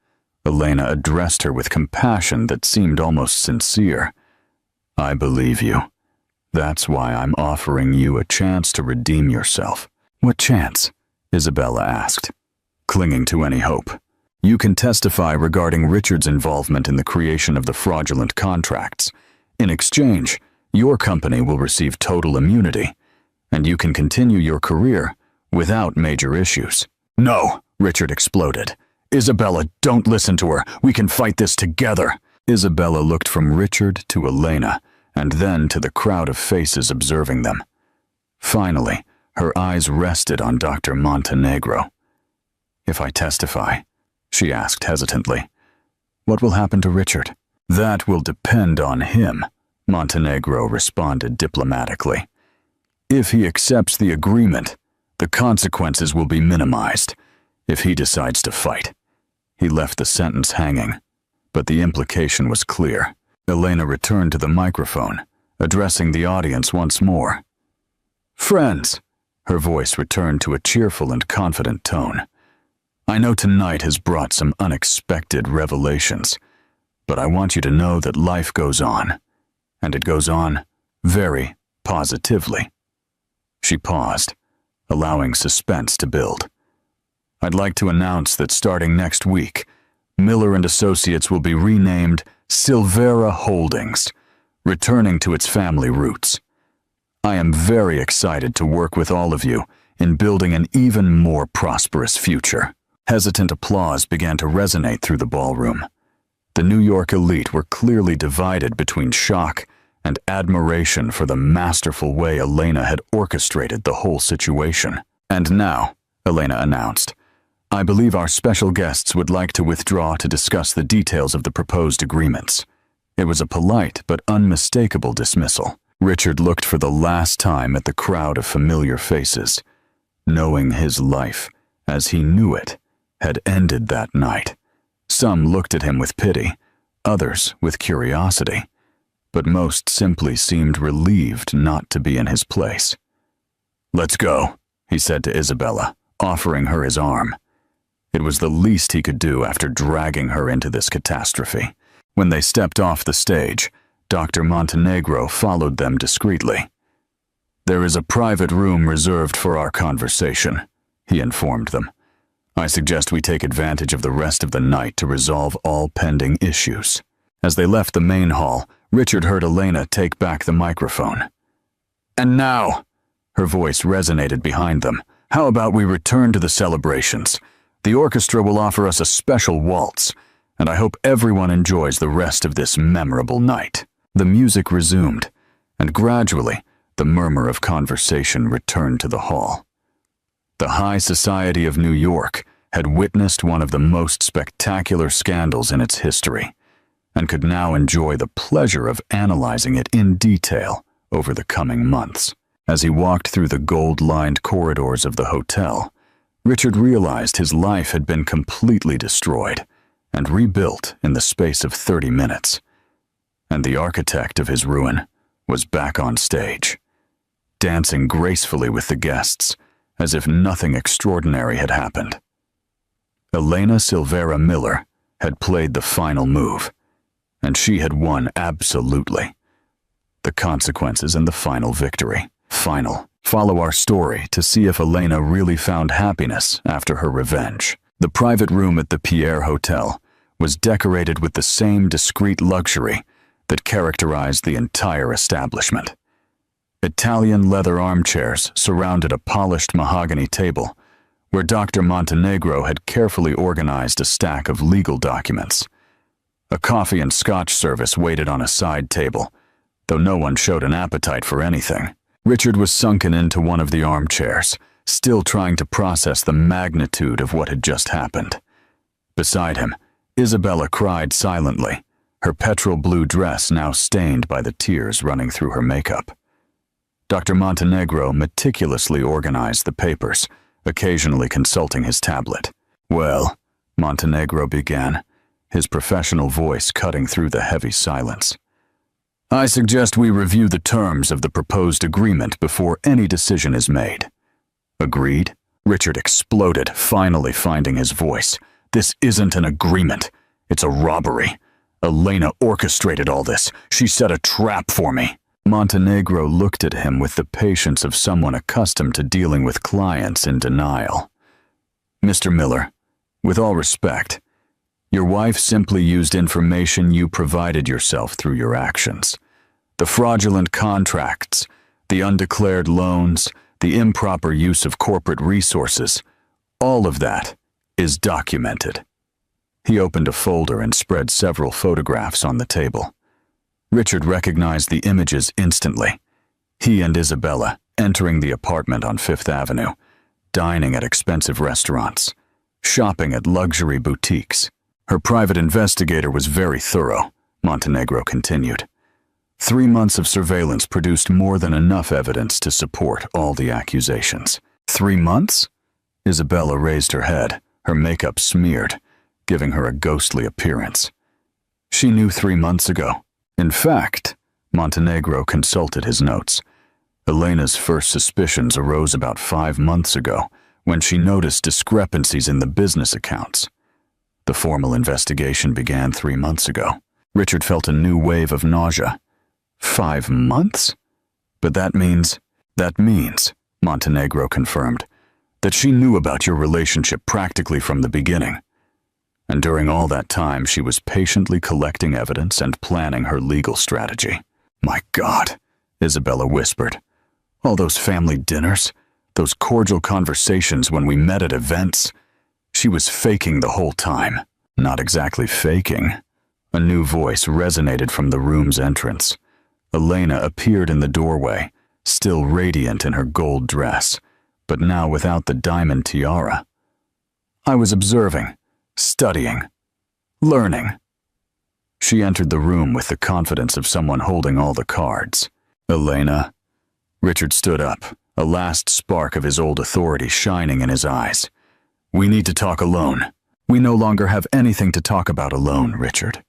Elena addressed her with compassion that seemed almost sincere. "I believe you. That's why I'm offering you a chance to redeem yourself." "What chance?" Isabella asked, clinging to any hope. "You can testify regarding Richard's involvement in the creation of the fraudulent contracts. In exchange, your company will receive total immunity, and you can continue your career without major issues." "No!" Richard exploded. "Isabella, don't listen to her. We can fight this together." Isabella looked from Richard to Elena, and then to the crowd of faces observing them. Finally, her eyes rested on Dr. Montenegro. "If I testify," she asked hesitantly, "what will happen to Richard?" "That will depend on him," Montenegro responded diplomatically. If he accepts the agreement, the consequences will be minimized. If he decides to fight. He left the sentence hanging, but the implication was clear. Elena returned to the microphone, addressing the audience once more. "Friends," her voice returned to a cheerful and confident tone. "I know tonight has brought some unexpected revelations, but I want you to know that life goes on, and it goes on very positively." She paused, allowing suspense to build. "I'd like to announce that starting next week, Miller & Associates will be renamed Silvera Holdings, returning to its family roots. I am very excited to work with all of you in building an even more prosperous future." Hesitant applause began to resonate through the ballroom. The New York elite were clearly divided between shock and admiration for the masterful way Elena had orchestrated the whole situation. "And now," Elena announced, "I believe our special guests would like to withdraw to discuss the details of the proposed agreements." It was a polite but unmistakable dismissal. Richard looked for the last time at the crowd of familiar faces, knowing his life, as he knew it, had ended that night. Some looked at him with pity, others with curiosity, but most simply seemed relieved not to be in his place. "Let's go," he said to Isabella, offering her his arm. It was the least he could do after dragging her into this catastrophe. When they stepped off the stage, Dr. Montenegro followed them discreetly. "There is a private room reserved for our conversation," he informed them. "I suggest we take advantage of the rest of the night to resolve all pending issues." As they left the main hall, Richard heard Elena take back the microphone. "And now," her voice resonated behind them, "how about we return to the celebrations? The orchestra will offer us a special waltz, and I hope everyone enjoys the rest of this memorable night." The music resumed, and gradually the murmur of conversation returned to the hall. The high society of New York had witnessed one of the most spectacular scandals in its history, and could now enjoy the pleasure of analyzing it in detail over the coming months. As he walked through the gold-lined corridors of the hotel, Richard realized his life had been completely destroyed and rebuilt in the space of 30 minutes. And the architect of his ruin was back on stage, dancing gracefully with the guests as if nothing extraordinary had happened. Elena Silvera Miller had played the final move, and she had won absolutely. The consequences and the final victory. Final. Follow our story to see if Elena really found happiness after her revenge. The private room at the Pierre Hotel was decorated with the same discreet luxury that characterized the entire establishment. Italian leather armchairs surrounded a polished mahogany table, where Dr. Montenegro had carefully organized a stack of legal documents. A coffee and scotch service waited on a side table, though no one showed an appetite for anything. Richard was sunken into one of the armchairs, still trying to process the magnitude of what had just happened. Beside him, Isabella cried silently, her petrol blue dress now stained by the tears running through her makeup. Dr. Montenegro meticulously organized the papers, occasionally consulting his tablet. "Well," Montenegro began, his professional voice cutting through the heavy silence, "I suggest we review the terms of the proposed agreement before any decision is made." "Agreed?" Richard exploded, finally finding his voice. "This isn't an agreement. It's a robbery. Elena orchestrated all this. She set a trap for me." Montenegro looked at him with the patience of someone accustomed to dealing with clients in denial. "Mr. Miller, with all respect, your wife simply used information you provided yourself through your actions. The fraudulent contracts, the undeclared loans, the improper use of corporate resources, all of that is documented." He opened a folder and spread several photographs on the table. Richard recognized the images instantly. He and Isabella entering the apartment on Fifth Avenue, dining at expensive restaurants, shopping at luxury boutiques. "Her private investigator was very thorough," Montenegro continued. 3 months of surveillance produced more than enough evidence to support all the accusations. 3 months? Isabella raised her head, her makeup smeared, giving her a ghostly appearance. She knew 3 months ago. In fact, Montenegro consulted his notes. Elena's first suspicions arose about 5 months ago, when she noticed discrepancies in the business accounts. The formal investigation began 3 months ago. Richard felt a new wave of nausea. 5 months? But that means, Montenegro confirmed, that she knew about your relationship practically from the beginning. And during all that time, she was patiently collecting evidence and planning her legal strategy. My God, Isabella whispered. All those family dinners, those cordial conversations when we met at events. She was faking the whole time. Not exactly faking. A new voice resonated from the room's entrance. Elena appeared in the doorway, still radiant in her gold dress, but now without the diamond tiara. I was observing, studying, learning. She entered the room with the confidence of someone holding all the cards. Elena. Richard stood up, a last spark of his old authority shining in his eyes. We need to talk alone. We no longer have anything to talk about alone, Richard,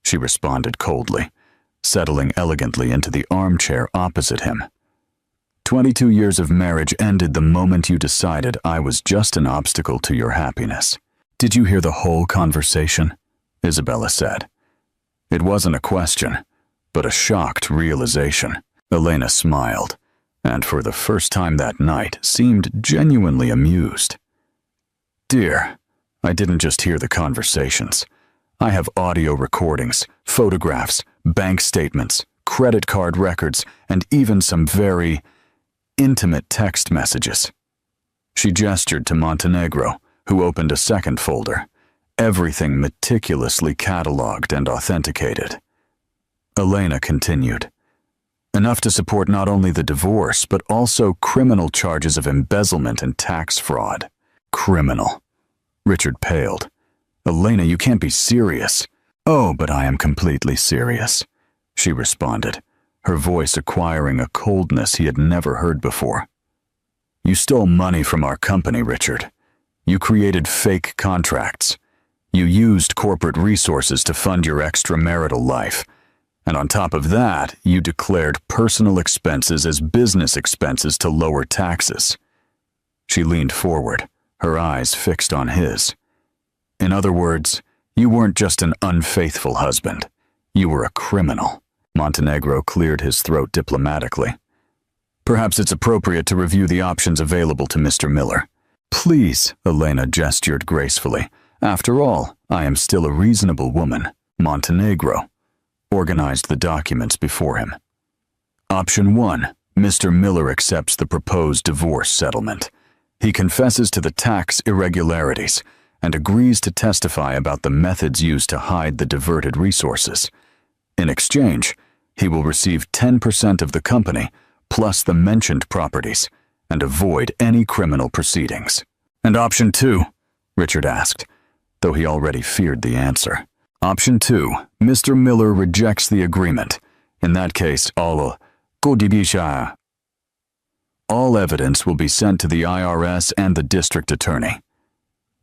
she responded coldly, settling elegantly into the armchair opposite him. 22 years of marriage ended the moment you decided I was just an obstacle to your happiness. Did you hear the whole conversation? Isabella said. It wasn't a question, but a shocked realization. Elena smiled, and for the first time that night seemed genuinely amused. Dear, I didn't just hear the conversations. I have audio recordings, photographs, bank statements, credit card records, and even some very intimate text messages. She gestured to Montenegro, who opened a second folder, everything meticulously catalogued and authenticated. Elena continued. Enough to support not only the divorce, but also criminal charges of embezzlement and tax fraud. Criminal. Richard paled. Elena, you can't be serious. Oh, but I am completely serious, she responded, her voice acquiring a coldness he had never heard before. You stole money from our company, Richard. You created fake contracts. You used corporate resources to fund your extramarital life. And on top of that, you declared personal expenses as business expenses to lower taxes. She leaned forward, her eyes fixed on his. In other words, you weren't just an unfaithful husband. You were a criminal. Montenegro cleared his throat diplomatically. Perhaps it's appropriate to review the options available to Mr. Miller. Please, Elena gestured gracefully. After all, I am still a reasonable woman. Montenegro organized the documents before him. Option 1. Mr. Miller accepts the proposed divorce settlement. He confesses to the tax irregularities and agrees to testify about the methods used to hide the diverted resources. In exchange, he will receive 10% of the company plus the mentioned properties and avoid any criminal proceedings. And option 2? Richard asked, though he already feared the answer. Option 2. Mr. Miller rejects the agreement. In that case, all evidence will be sent to the IRS and the district attorney.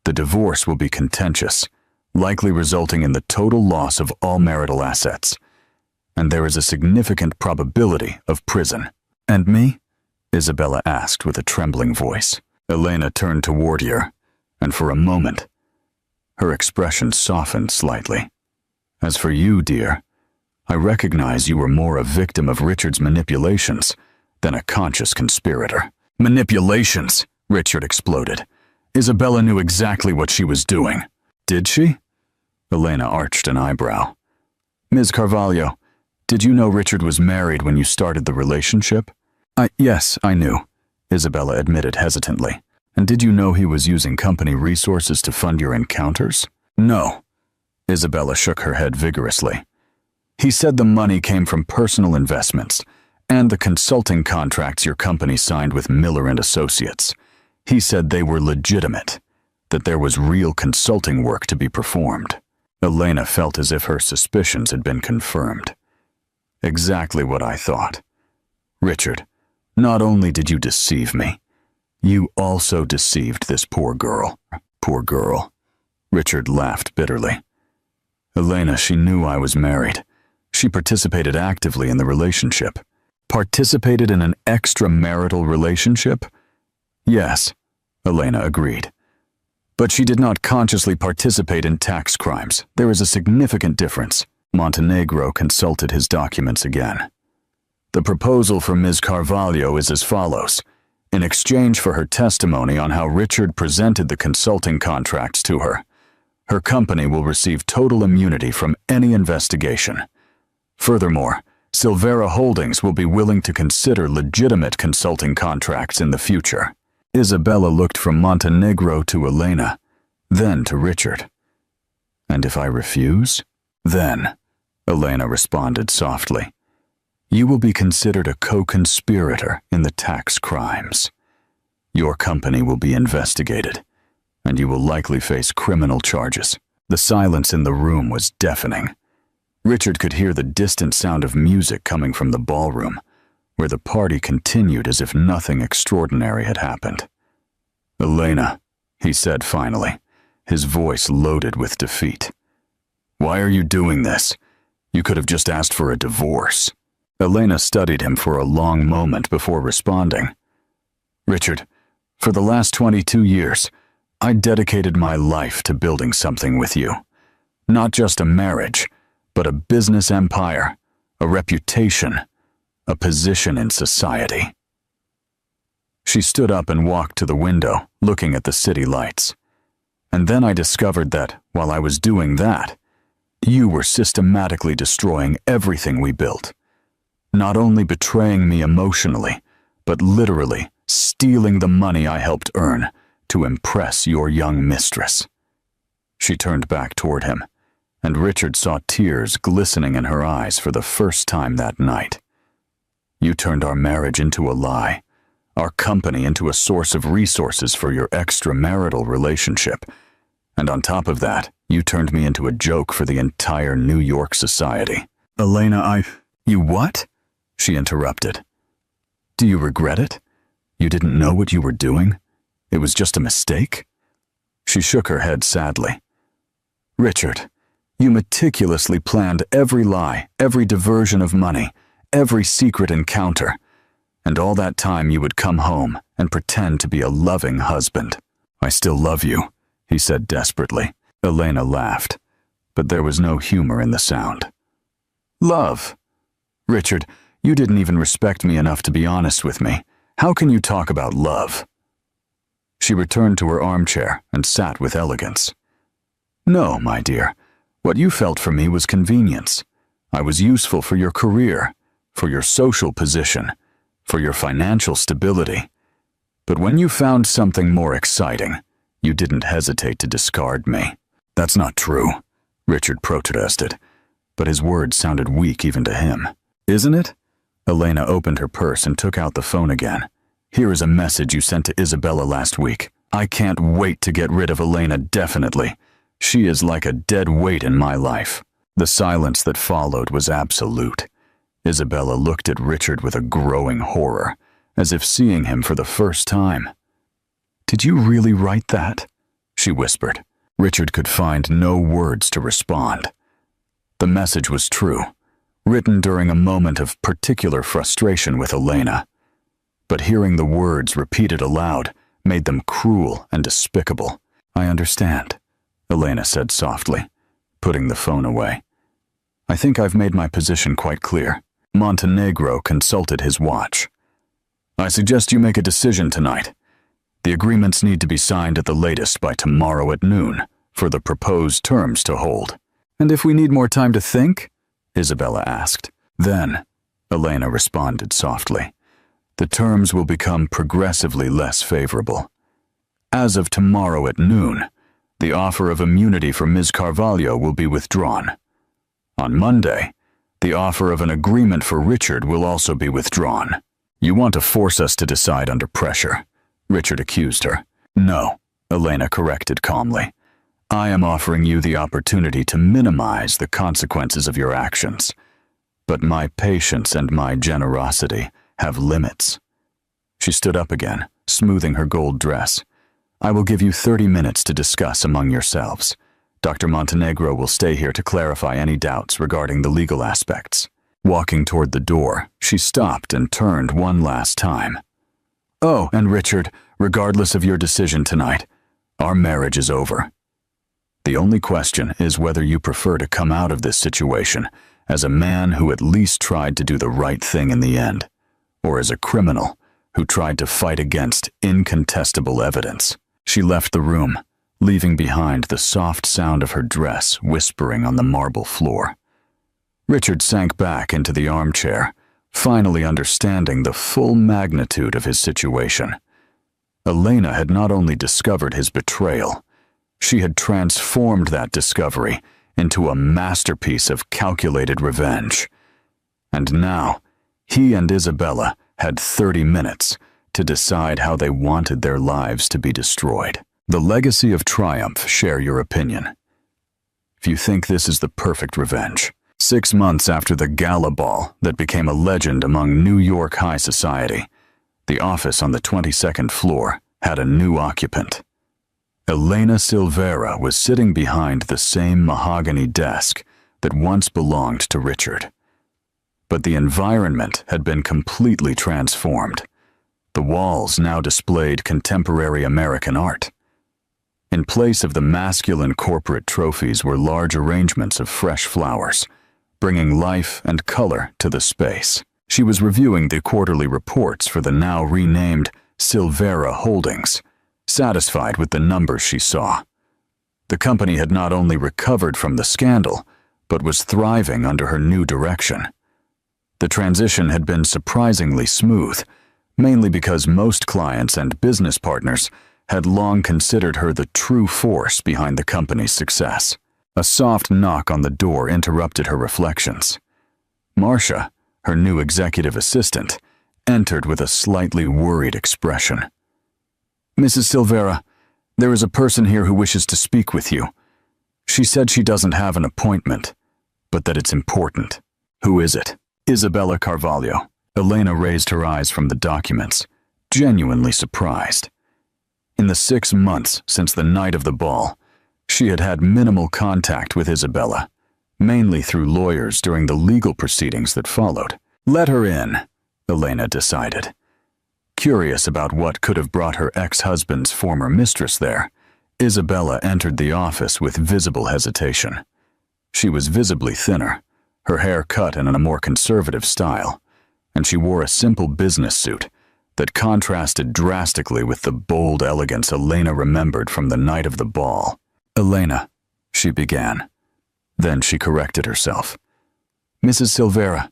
The divorce will be contentious, likely resulting in the total loss of all marital assets. And there is a significant probability of prison. And me? Isabella asked with a trembling voice. Elena turned toward her, and for a moment, her expression softened slightly. As for you, dear, I recognize you were more a victim of Richard's manipulations than a conscious conspirator. Manipulations, Richard exploded. Isabella knew exactly what she was doing. Did she? Elena arched an eyebrow. Ms. Carvalho, did you know Richard was married when you started the relationship? Yes, I knew, Isabella admitted hesitantly. And did you know he was using company resources to fund your encounters? No. Isabella shook her head vigorously. He said the money came from personal investments and the consulting contracts your company signed with Miller and Associates. He said they were legitimate, that there was real consulting work to be performed. Elena felt as if her suspicions had been confirmed. Exactly what I thought. Richard, not only did you deceive me, you also deceived this poor girl. Poor girl. Richard laughed bitterly. Elena, she knew I was married. She participated actively in the relationship. Participated in an extramarital relationship? Yes, Elena agreed. But she did not consciously participate in tax crimes. There is a significant difference. Montenegro consulted his documents again. The proposal from Ms. Carvalho is as follows. In exchange for her testimony on how Richard presented the consulting contracts to her, her company will receive total immunity from any investigation. Furthermore, Silvera Holdings will be willing to consider legitimate consulting contracts in the future. Isabella looked from Montenegro to Elena, then to Richard. And if I refuse? Then, Elena responded softly, you will be considered a co-conspirator in the tax crimes. Your company will be investigated, and you will likely face criminal charges. The silence in the room was deafening. Richard could hear the distant sound of music coming from the ballroom, where the party continued as if nothing extraordinary had happened. Elena, he said finally, his voice loaded with defeat. Why are you doing this? You could have just asked for a divorce. Elena studied him for a long moment before responding. Richard, for the last 22 years, I dedicated my life to building something with you. Not just a marriage, but a business empire, a reputation, a position in society. She stood up and walked to the window, looking at the city lights. And then I discovered that, while I was doing that, you were systematically destroying everything we built. Not only betraying me emotionally, but literally stealing the money I helped earn to impress your young mistress. She turned back toward him, and Richard saw tears glistening in her eyes for the first time that night. You turned our marriage into a lie, our company into a source of resources for your extramarital relationship, and on top of that, you turned me into a joke for the entire New York society. Elena, You what? She interrupted. Do you regret it? You didn't know what you were doing? It was just a mistake? She shook her head sadly. Richard, you meticulously planned every lie, every diversion of money, every secret encounter, and all that time you would come home and pretend to be a loving husband. I still love you, he said desperately. Elena laughed, but there was no humor in the sound. Love? Richard, you didn't even respect me enough to be honest with me. How can you talk about love? She returned to her armchair and sat with elegance. No, my dear. What you felt for me was convenience. I was useful for your career, for your social position, for your financial stability. But when you found something more exciting, you didn't hesitate to discard me. That's not true, Richard protested, but his words sounded weak even to him. Isn't it? Elena opened her purse and took out the phone again. Here is a message you sent to Isabella last week. I can't wait to get rid of Elena, definitely. She is like a dead weight in my life. The silence that followed was absolute. Isabella looked at Richard with a growing horror, as if seeing him for the first time. Did you really write that? She whispered. Richard could find no words to respond. The message was true, written during a moment of particular frustration with Elena. But hearing the words repeated aloud made them cruel and despicable. I understand, Elena said softly, putting the phone away. I think I've made my position quite clear. Montenegro consulted his watch. I suggest you make a decision tonight. The agreements need to be signed at the latest by tomorrow at noon for the proposed terms to hold. And if we need more time to think? Isabella asked. Then, Elena responded softly, the terms will become progressively less favorable. As of tomorrow at noon, the offer of immunity for Ms. Carvalho will be withdrawn. On Monday, the offer of an agreement for Richard will also be withdrawn. You want to force us to decide under pressure, Richard accused her. No, Elena corrected calmly. I am offering you the opportunity to minimize the consequences of your actions. but my patience and my generosity have limits. She stood up again, smoothing her gold dress. I will give you 30 minutes to discuss among yourselves. Dr. Montenegro will stay here to clarify any doubts regarding the legal aspects. Walking toward the door, she stopped and turned one last time. Oh, and Richard, regardless of your decision tonight, our marriage is over. The only question is whether you prefer to come out of this situation as a man who at least tried to do the right thing in the end, or as a criminal who tried to fight against incontestable evidence. She left the room, leaving behind the soft sound of her dress whispering on the marble floor. Richard sank back into the armchair, finally understanding the full magnitude of his situation. Elena had not only discovered his betrayal, she had transformed that discovery into a masterpiece of calculated revenge. And now, he and Isabella had 30 minutes to decide how they wanted their lives to be destroyed. The legacy of triumph, share your opinion. If you think this is the perfect revenge. 6 months after the Gala ball that became a legend among New York high society, the office on the 22nd floor had a new occupant. Elena Silvera was sitting behind the same mahogany desk that once belonged to Richard. But the environment had been completely transformed. The walls now displayed contemporary American art. In place of the masculine corporate trophies were large arrangements of fresh flowers, bringing life and color to the space. She was reviewing the quarterly reports for the now renamed Silvera Holdings, satisfied with the numbers she saw. The company had not only recovered from the scandal, but was thriving under her new direction. The transition had been surprisingly smooth, mainly because most clients and business partners had long considered her the true force behind the company's success. A soft knock on the door interrupted her reflections. Marcia, her new executive assistant, entered with a slightly worried expression. Mrs. Silvera, there is a person here who wishes to speak with you. She said she doesn't have an appointment, but that it's important. Who is it? Isabella Carvalho. Elena raised her eyes from the documents, genuinely surprised. In the 6 months since the night of the ball, she had had minimal contact with Isabella, mainly through lawyers during the legal proceedings that followed. Let her in, Elena decided. Curious about what could have brought her ex-husband's former mistress there, Isabella entered the office with visible hesitation. She was visibly thinner, her hair cut in a more conservative style, and she wore a simple business suit that contrasted drastically with the bold elegance Elena remembered from the night of the ball. Elena, she began. Then she corrected herself. Mrs. Silvera,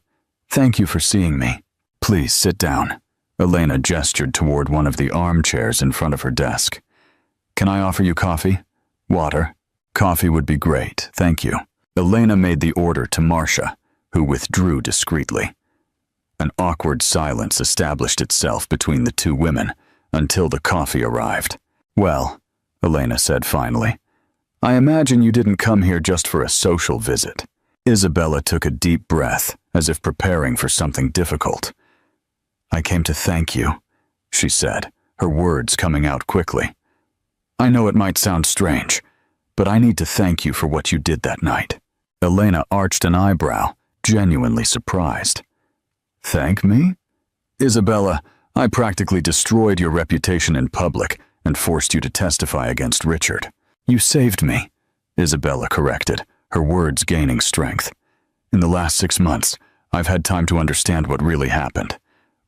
thank you for seeing me. Please sit down. Elena gestured toward one of the armchairs in front of her desk. Can I offer you coffee? Water? Coffee would be great, thank you. Elena made the order to Marcia, who withdrew discreetly. An awkward silence established itself between the two women until the coffee arrived. Well, Elena said finally, I imagine you didn't come here just for a social visit. Isabella took a deep breath, as if preparing for something difficult. I came to thank you, she said, her words coming out quickly. I know it might sound strange, but I need to thank you for what you did that night. Elena arched an eyebrow, genuinely surprised. Thank me? Isabella, I practically destroyed your reputation in public and forced you to testify against Richard. You saved me, Isabella corrected, her words gaining strength. In the last 6 months, I've had time to understand what really happened.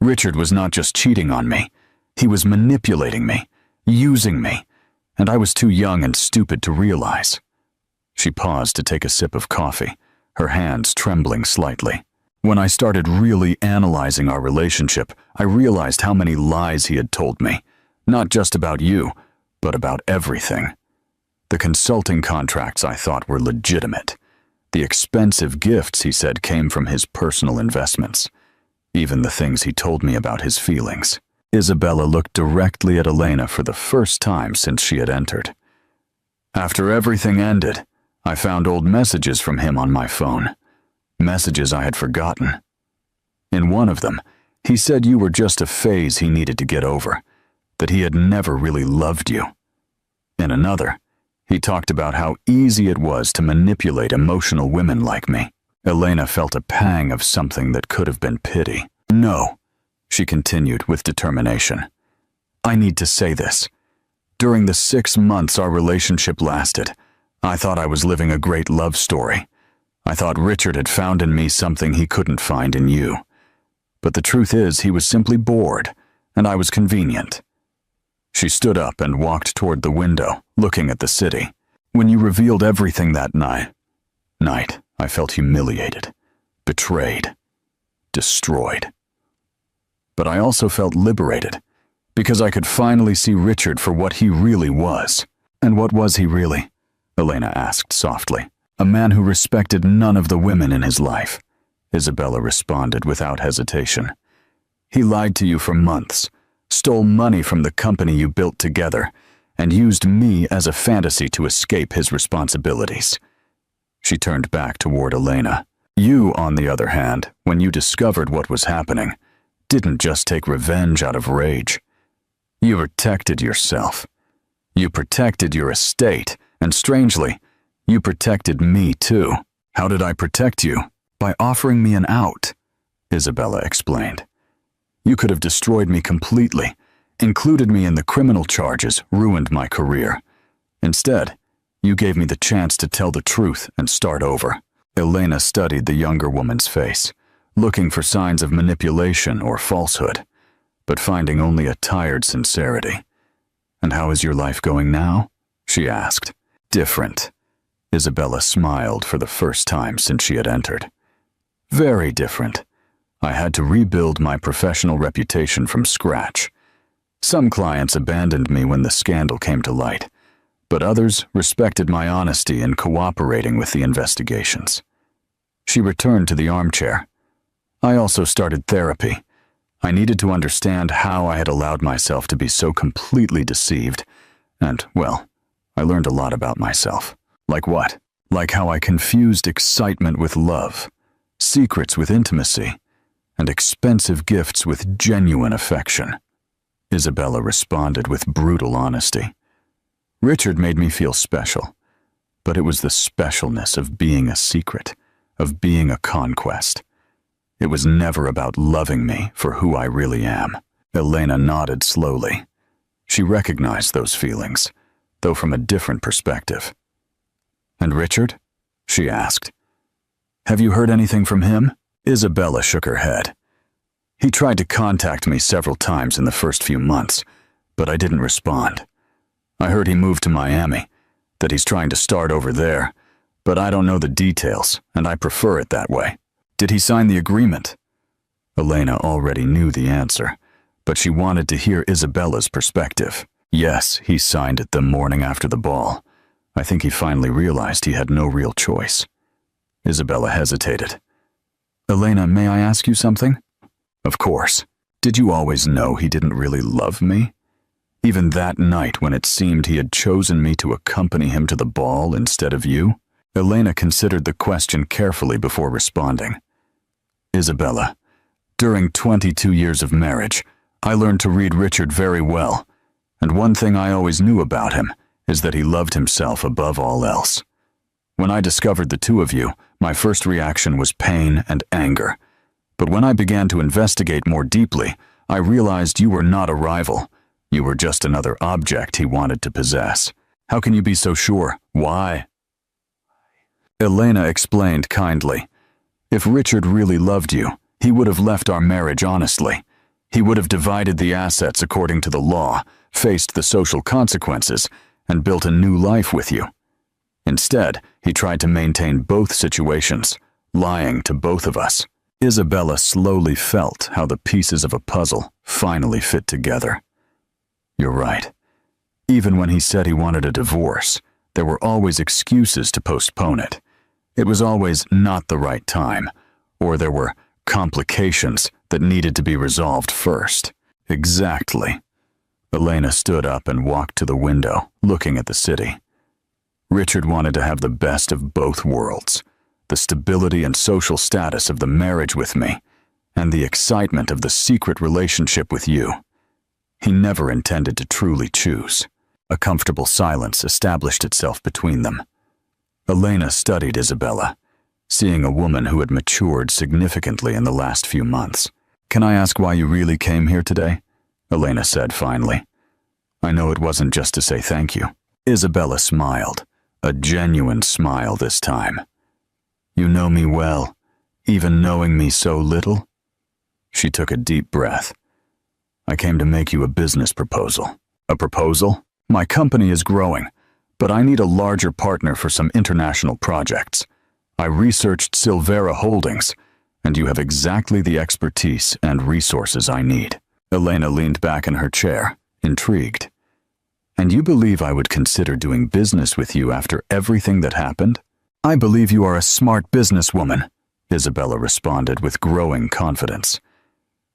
Richard was not just cheating on me. He was manipulating me, using me, and I was too young and stupid to realize. She paused to take a sip of coffee, her hands trembling slightly. When I started really analyzing our relationship, I realized how many lies he had told me, not just about you, but about everything. The consulting contracts I thought were legitimate. The expensive gifts he said came from his personal investments. Even the things he told me about his feelings. Isabella looked directly at Elena for the first time since she had entered. After everything ended, I found old messages from him on my phone. messages I had forgotten. In one of them, he said you were just a phase he needed to get over, that he had never really loved you. In another, he talked about how easy it was to manipulate emotional women like me. Elena felt a pang of something that could have been pity. No, she continued with determination. I need to say this. During the 6 months our relationship lasted, I thought I was living a great love story. I thought Richard had found in me something he couldn't find in you. But the truth is he was simply bored, and I was convenient. She stood up and walked toward the window, looking at the city. When you revealed everything that night, I felt humiliated, betrayed, destroyed. But I also felt liberated, because I could finally see Richard for what he really was. And what was he really? Elena asked softly. A man who respected none of the women in his life, Isabella responded without hesitation. He lied to you for months, stole money from the company you built together, and used me as a fantasy to escape his responsibilities. She turned back toward Elena. You, on the other hand, when you discovered what was happening, didn't just take revenge out of rage. You protected yourself. You protected your estate, and strangely, you protected me too. How did I protect you? By offering me an out, Isabella explained. You could have destroyed me completely, included me in the criminal charges, ruined my career. Instead, you gave me the chance to tell the truth and start over. Elena studied the younger woman's face, looking for signs of manipulation or falsehood, but finding only a tired sincerity. And how is your life going now? She asked. Different. Isabella smiled for the first time since she had entered. Very different. I had to rebuild my professional reputation from scratch. Some clients abandoned me when the scandal came to light, but others respected my honesty in cooperating with the investigations. She returned to the armchair. I also started therapy. I needed to understand how I had allowed myself to be so completely deceived, and, well, I learned a lot about myself. Like what? Like how I confused excitement with love, secrets with intimacy, and expensive gifts with genuine affection. Isabella responded with brutal honesty. Richard made me feel special, but it was the specialness of being a secret, of being a conquest. It was never about loving me for who I really am. Elena nodded slowly. She recognized those feelings, though from a different perspective. And Richard? She asked. Have you heard anything from him? Isabella shook her head. He tried to contact me several times in the first few months, but I didn't respond. I heard he moved to Miami, that he's trying to start over there, but I don't know the details, and I prefer it that way. Did he sign the agreement? Elena already knew the answer, but she wanted to hear Isabella's perspective. Yes, he signed it the morning after the ball. I think he finally realized he had no real choice. Isabella hesitated. Elena, may I ask you something? Of course. Did you always know he didn't really love me? Even that night when it seemed he had chosen me to accompany him to the ball instead of you? Elena considered the question carefully before responding. Isabella, during 22 years of marriage, I learned to read Richard very well, and one thing I always knew about him is that he loved himself above all else. When I discovered the two of you, my first reaction was pain and anger. But when I began to investigate more deeply, I realized you were not a rival. You were just another object he wanted to possess. How can you be so sure? Why? Elena explained kindly. If Richard really loved you, he would have left our marriage honestly. He would have divided the assets according to the law, faced the social consequences, and built a new life with you. Instead, he tried to maintain both situations, lying to both of us. Isabella slowly felt how the pieces of a puzzle finally fit together. You're right. Even when he said he wanted a divorce, there were always excuses to postpone it. It was always not the right time, or there were complications that needed to be resolved first. Exactly. Elena stood up and walked to the window, looking at the city. Richard wanted to have the best of both worlds, the stability and social status of the marriage with me, and the excitement of the secret relationship with you. He never intended to truly choose. A comfortable silence established itself between them. Elena studied Isabella, seeing a woman who had matured significantly in the last few months. "Can I ask why you really came here today?" Elena said finally. "I know it wasn't just to say thank you." Isabella smiled, a genuine smile this time. "You know me well, even knowing me so little?" She took a deep breath. "I came to make you a business proposal." "A proposal? My company is growing, but I need a larger partner for some international projects. I researched Silvera Holdings, and you have exactly the expertise and resources I need." Elena leaned back in her chair, intrigued. "And you believe I would consider doing business with you after everything that happened?" "I believe you are a smart businesswoman," Isabella responded with growing confidence.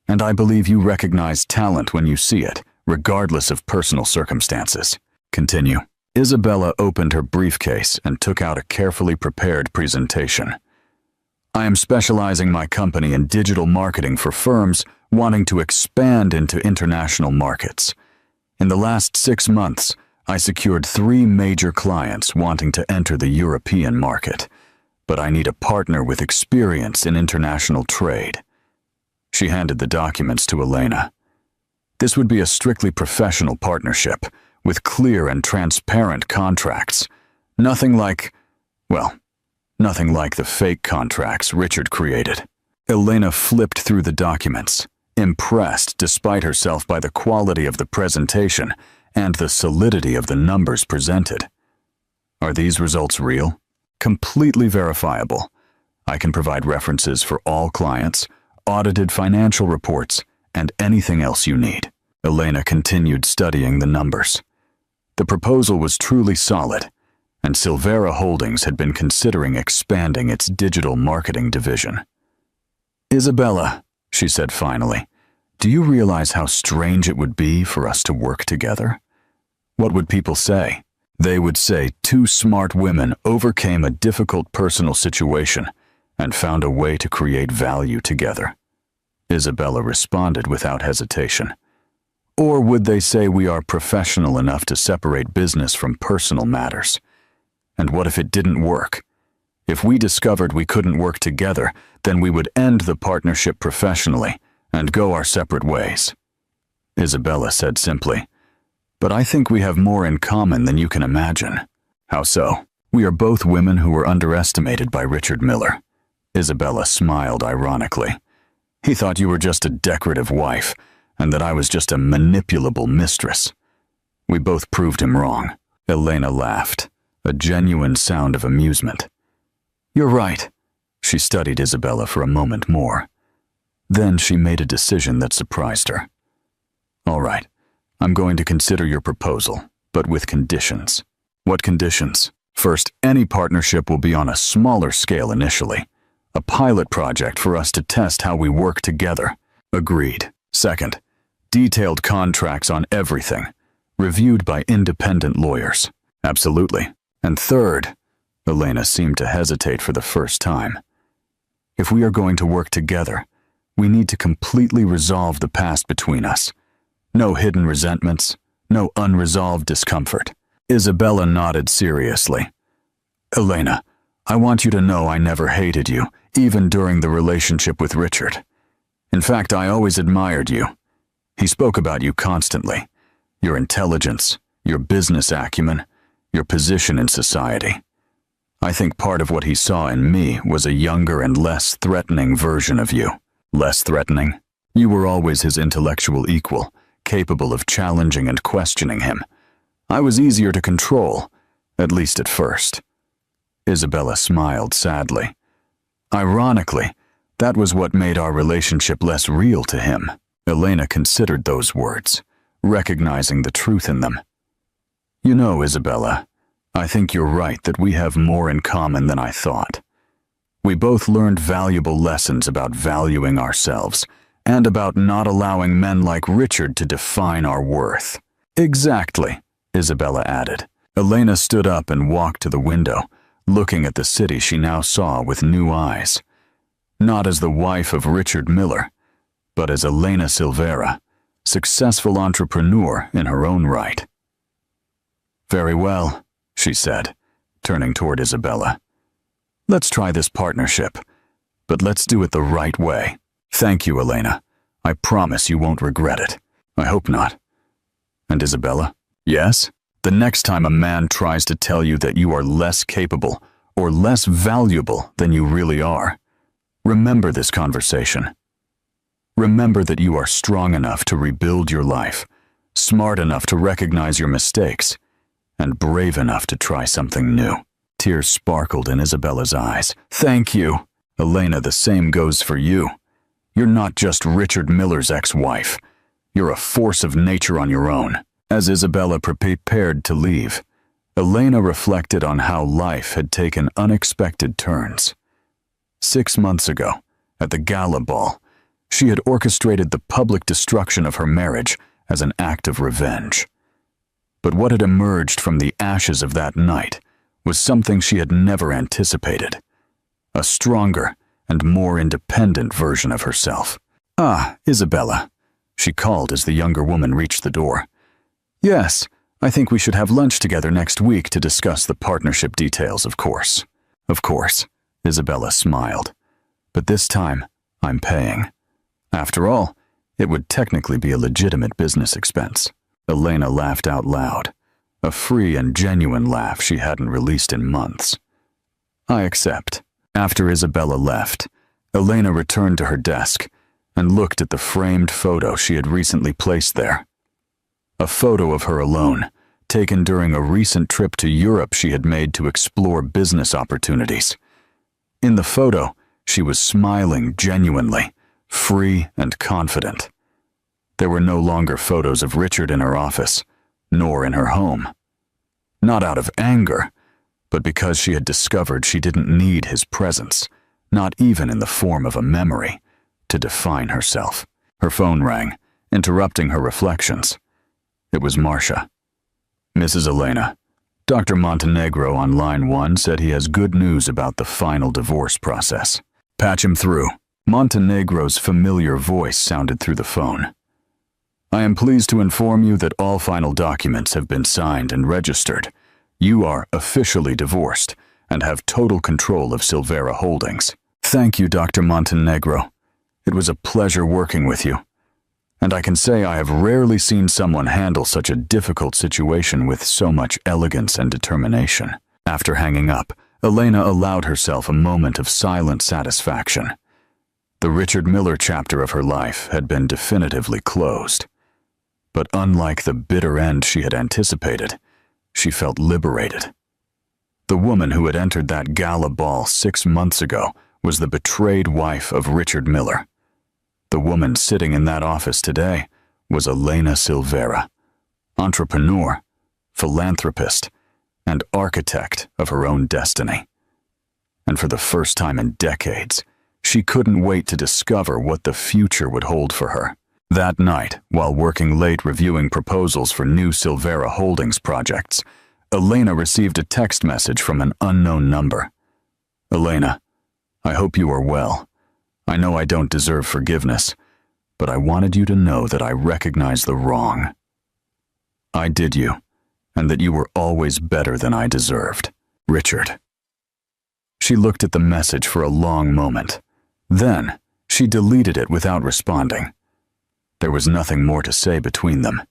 "And I believe you recognize talent when you see it, regardless of personal circumstances." Continue. Isabella opened her briefcase and took out a carefully prepared presentation. "I am specializing my company in digital marketing for firms wanting to expand into international markets. In the last 6 months, I secured 3 major clients wanting to enter the European market, but I need a partner with experience in international trade." She handed the documents to Elena. "This would be a strictly professional partnership, with clear and transparent contracts. Nothing like the fake contracts Richard created." Elena flipped through the documents, impressed despite herself by the quality of the presentation and the solidity of the numbers presented. "Are these results real?" "Completely verifiable. I can provide references for all clients, audited financial reports, and anything else you need." Elena continued studying the numbers. The proposal was truly solid, and Silvera Holdings had been considering expanding its digital marketing division. "Isabella," she said finally, "do you realize how strange it would be for us to work together? What would people say? They would say 2 smart women overcame a difficult personal situation and found a way to create value together." Isabella responded without hesitation. "Or would they say we are professional enough to separate business from personal matters? And what if it didn't work? If we discovered we couldn't work together, then we would end the partnership professionally and go our separate ways." Isabella said simply, "But I think we have more in common than you can imagine." "How so?" "We are both women who were underestimated by Richard Miller." Isabella smiled ironically. "He thought you were just a decorative wife, and that I was just a manipulable mistress. We both proved him wrong." Elena laughed, a genuine sound of amusement. "You're right." She studied Isabella for a moment more. Then she made a decision that surprised her. "All right, I'm going to consider your proposal, but with conditions." "What conditions?" "First, any partnership will be on a smaller scale initially. A pilot project for us to test how we work together." "Agreed." "Second, detailed contracts on everything, reviewed by independent lawyers." "Absolutely." "And third," Elena seemed to hesitate for the first time, "if we are going to work together, we need to completely resolve the past between us. No hidden resentments, no unresolved discomfort." Isabella nodded seriously. "Elena, I want you to know I never hated you, even during the relationship with Richard. In fact, I always admired you. He spoke about you constantly, your intelligence, your business acumen, your position in society. I think part of what he saw in me was a younger and less threatening version of you." "Less threatening?" "You were always his intellectual equal, capable of challenging and questioning him. I was easier to control, at least at first." Isabella smiled sadly. "Ironically, that was what made our relationship less real to him." Elena considered those words, recognizing the truth in them. "You know, Isabella, I think you're right that we have more in common than I thought. We both learned valuable lessons about valuing ourselves and about not allowing men like Richard to define our worth." "Exactly," Isabella added. Elena stood up and walked to the window, looking at the city she now saw with new eyes. Not as the wife of Richard Miller, but as Elena Silvera, successful entrepreneur in her own right. "Very well," she said, turning toward Isabella. "Let's try this partnership, but let's do it the right way. Thank you, Elena. I promise you won't regret it." "I hope not." "And Isabella?" "Yes? The next time a man tries to tell you that you are less capable or less valuable than you really are, remember this conversation. Remember that you are strong enough to rebuild your life, smart enough to recognize your mistakes, and brave enough to try something new." Tears sparkled in Isabella's eyes. "Thank you. Elena, the same goes for you. You're not just Richard Miller's ex-wife. You're a force of nature on your own." As Isabella prepared to leave, Elena reflected on how life had taken unexpected turns. 6 months ago, at the Gala ball, she had orchestrated the public destruction of her marriage as an act of revenge. But what had emerged from the ashes of that night was something she had never anticipated: a stronger and more independent version of herself. "Ah, Isabella," she called as the younger woman reached the door. "Yes, I think we should have lunch together next week to discuss the partnership details, of course." "Of course," Isabella smiled. "But this time, I'm paying. After all, it would technically be a legitimate business expense." Elena laughed out loud, a free and genuine laugh she hadn't released in months. "I accept." After Isabella left, Elena returned to her desk and looked at the framed photo she had recently placed there. A photo of her alone, taken during a recent trip to Europe she had made to explore business opportunities. In the photo, she was smiling genuinely, free and confident. There were no longer photos of Richard in her office, nor in her home. Not out of anger, but because she had discovered she didn't need his presence, not even in the form of a memory, to define herself. Her phone rang, interrupting her reflections. It was Marcia. "Mrs. Elena, Dr. Montenegro on line 1 said he has good news about the final divorce process. Patch him through." Montenegro's familiar voice sounded through the phone. "I am pleased to inform you that all final documents have been signed and registered. You are officially divorced and have total control of Silvera Holdings." "Thank you, Dr. Montenegro. It was a pleasure working with you. And I can say I have rarely seen someone handle such a difficult situation with so much elegance and determination." After hanging up, Elena allowed herself a moment of silent satisfaction. The Richard Miller chapter of her life had been definitively closed. But unlike the bitter end she had anticipated, she felt liberated. The woman who had entered that gala ball 6 months ago was the betrayed wife of Richard Miller. The woman sitting in that office today was Elena Silvera, entrepreneur, philanthropist, and architect of her own destiny. And for the first time in decades, she couldn't wait to discover what the future would hold for her. That night, while working late reviewing proposals for new Silvera Holdings projects, Elena received a text message from an unknown number. "Elena, I hope you are well. I know I don't deserve forgiveness, but I wanted you to know that I recognize the wrong. I did you, and that you were always better than I deserved. Richard." She looked at the message for a long moment. Then, she deleted it without responding. There was nothing more to say between them.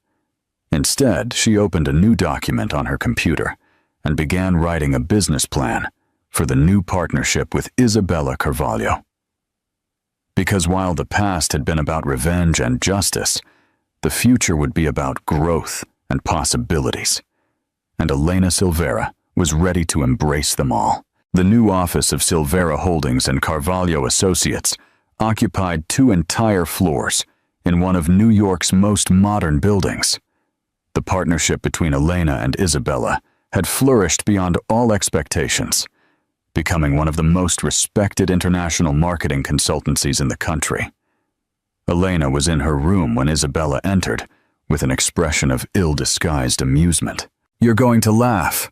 Instead, she opened a new document on her computer and began writing a business plan for the new partnership with Isabella Carvalho. Because while the past had been about revenge and justice, the future would be about growth and possibilities. And Elena Silvera was ready to embrace them all. The new office of Silvera Holdings and Carvalho Associates occupied 2 entire floors in one of New York's most modern buildings. The partnership between Elena and Isabella had flourished beyond all expectations, becoming one of the most respected international marketing consultancies in the country. Elena was in her room when Isabella entered, with an expression of ill-disguised amusement. "You're going to laugh,"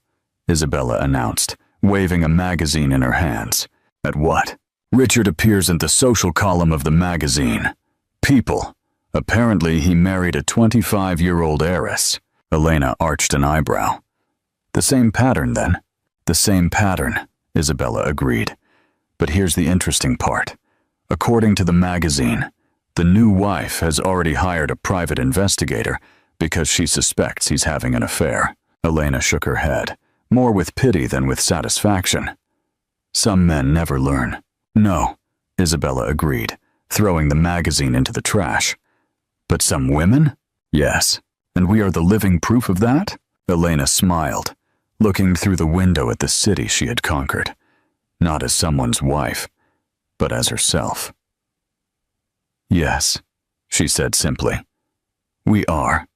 Isabella announced, waving a magazine in her hands. At what? Richard appears in the social column of the magazine. People. Apparently he married a 25-year-old heiress. Elena arched an eyebrow. The same pattern, then. The same pattern, Isabella agreed. But here's the interesting part. According to the magazine, the new wife has already hired a private investigator because she suspects he's having an affair. Elena shook her head, more with pity than with satisfaction. Some men never learn. No, Isabella agreed, throwing the magazine into the trash. But some women? Yes. And we are the living proof of that? Elena smiled, looking through the window at the city she had conquered, not as someone's wife, but as herself. Yes, she said simply. We are.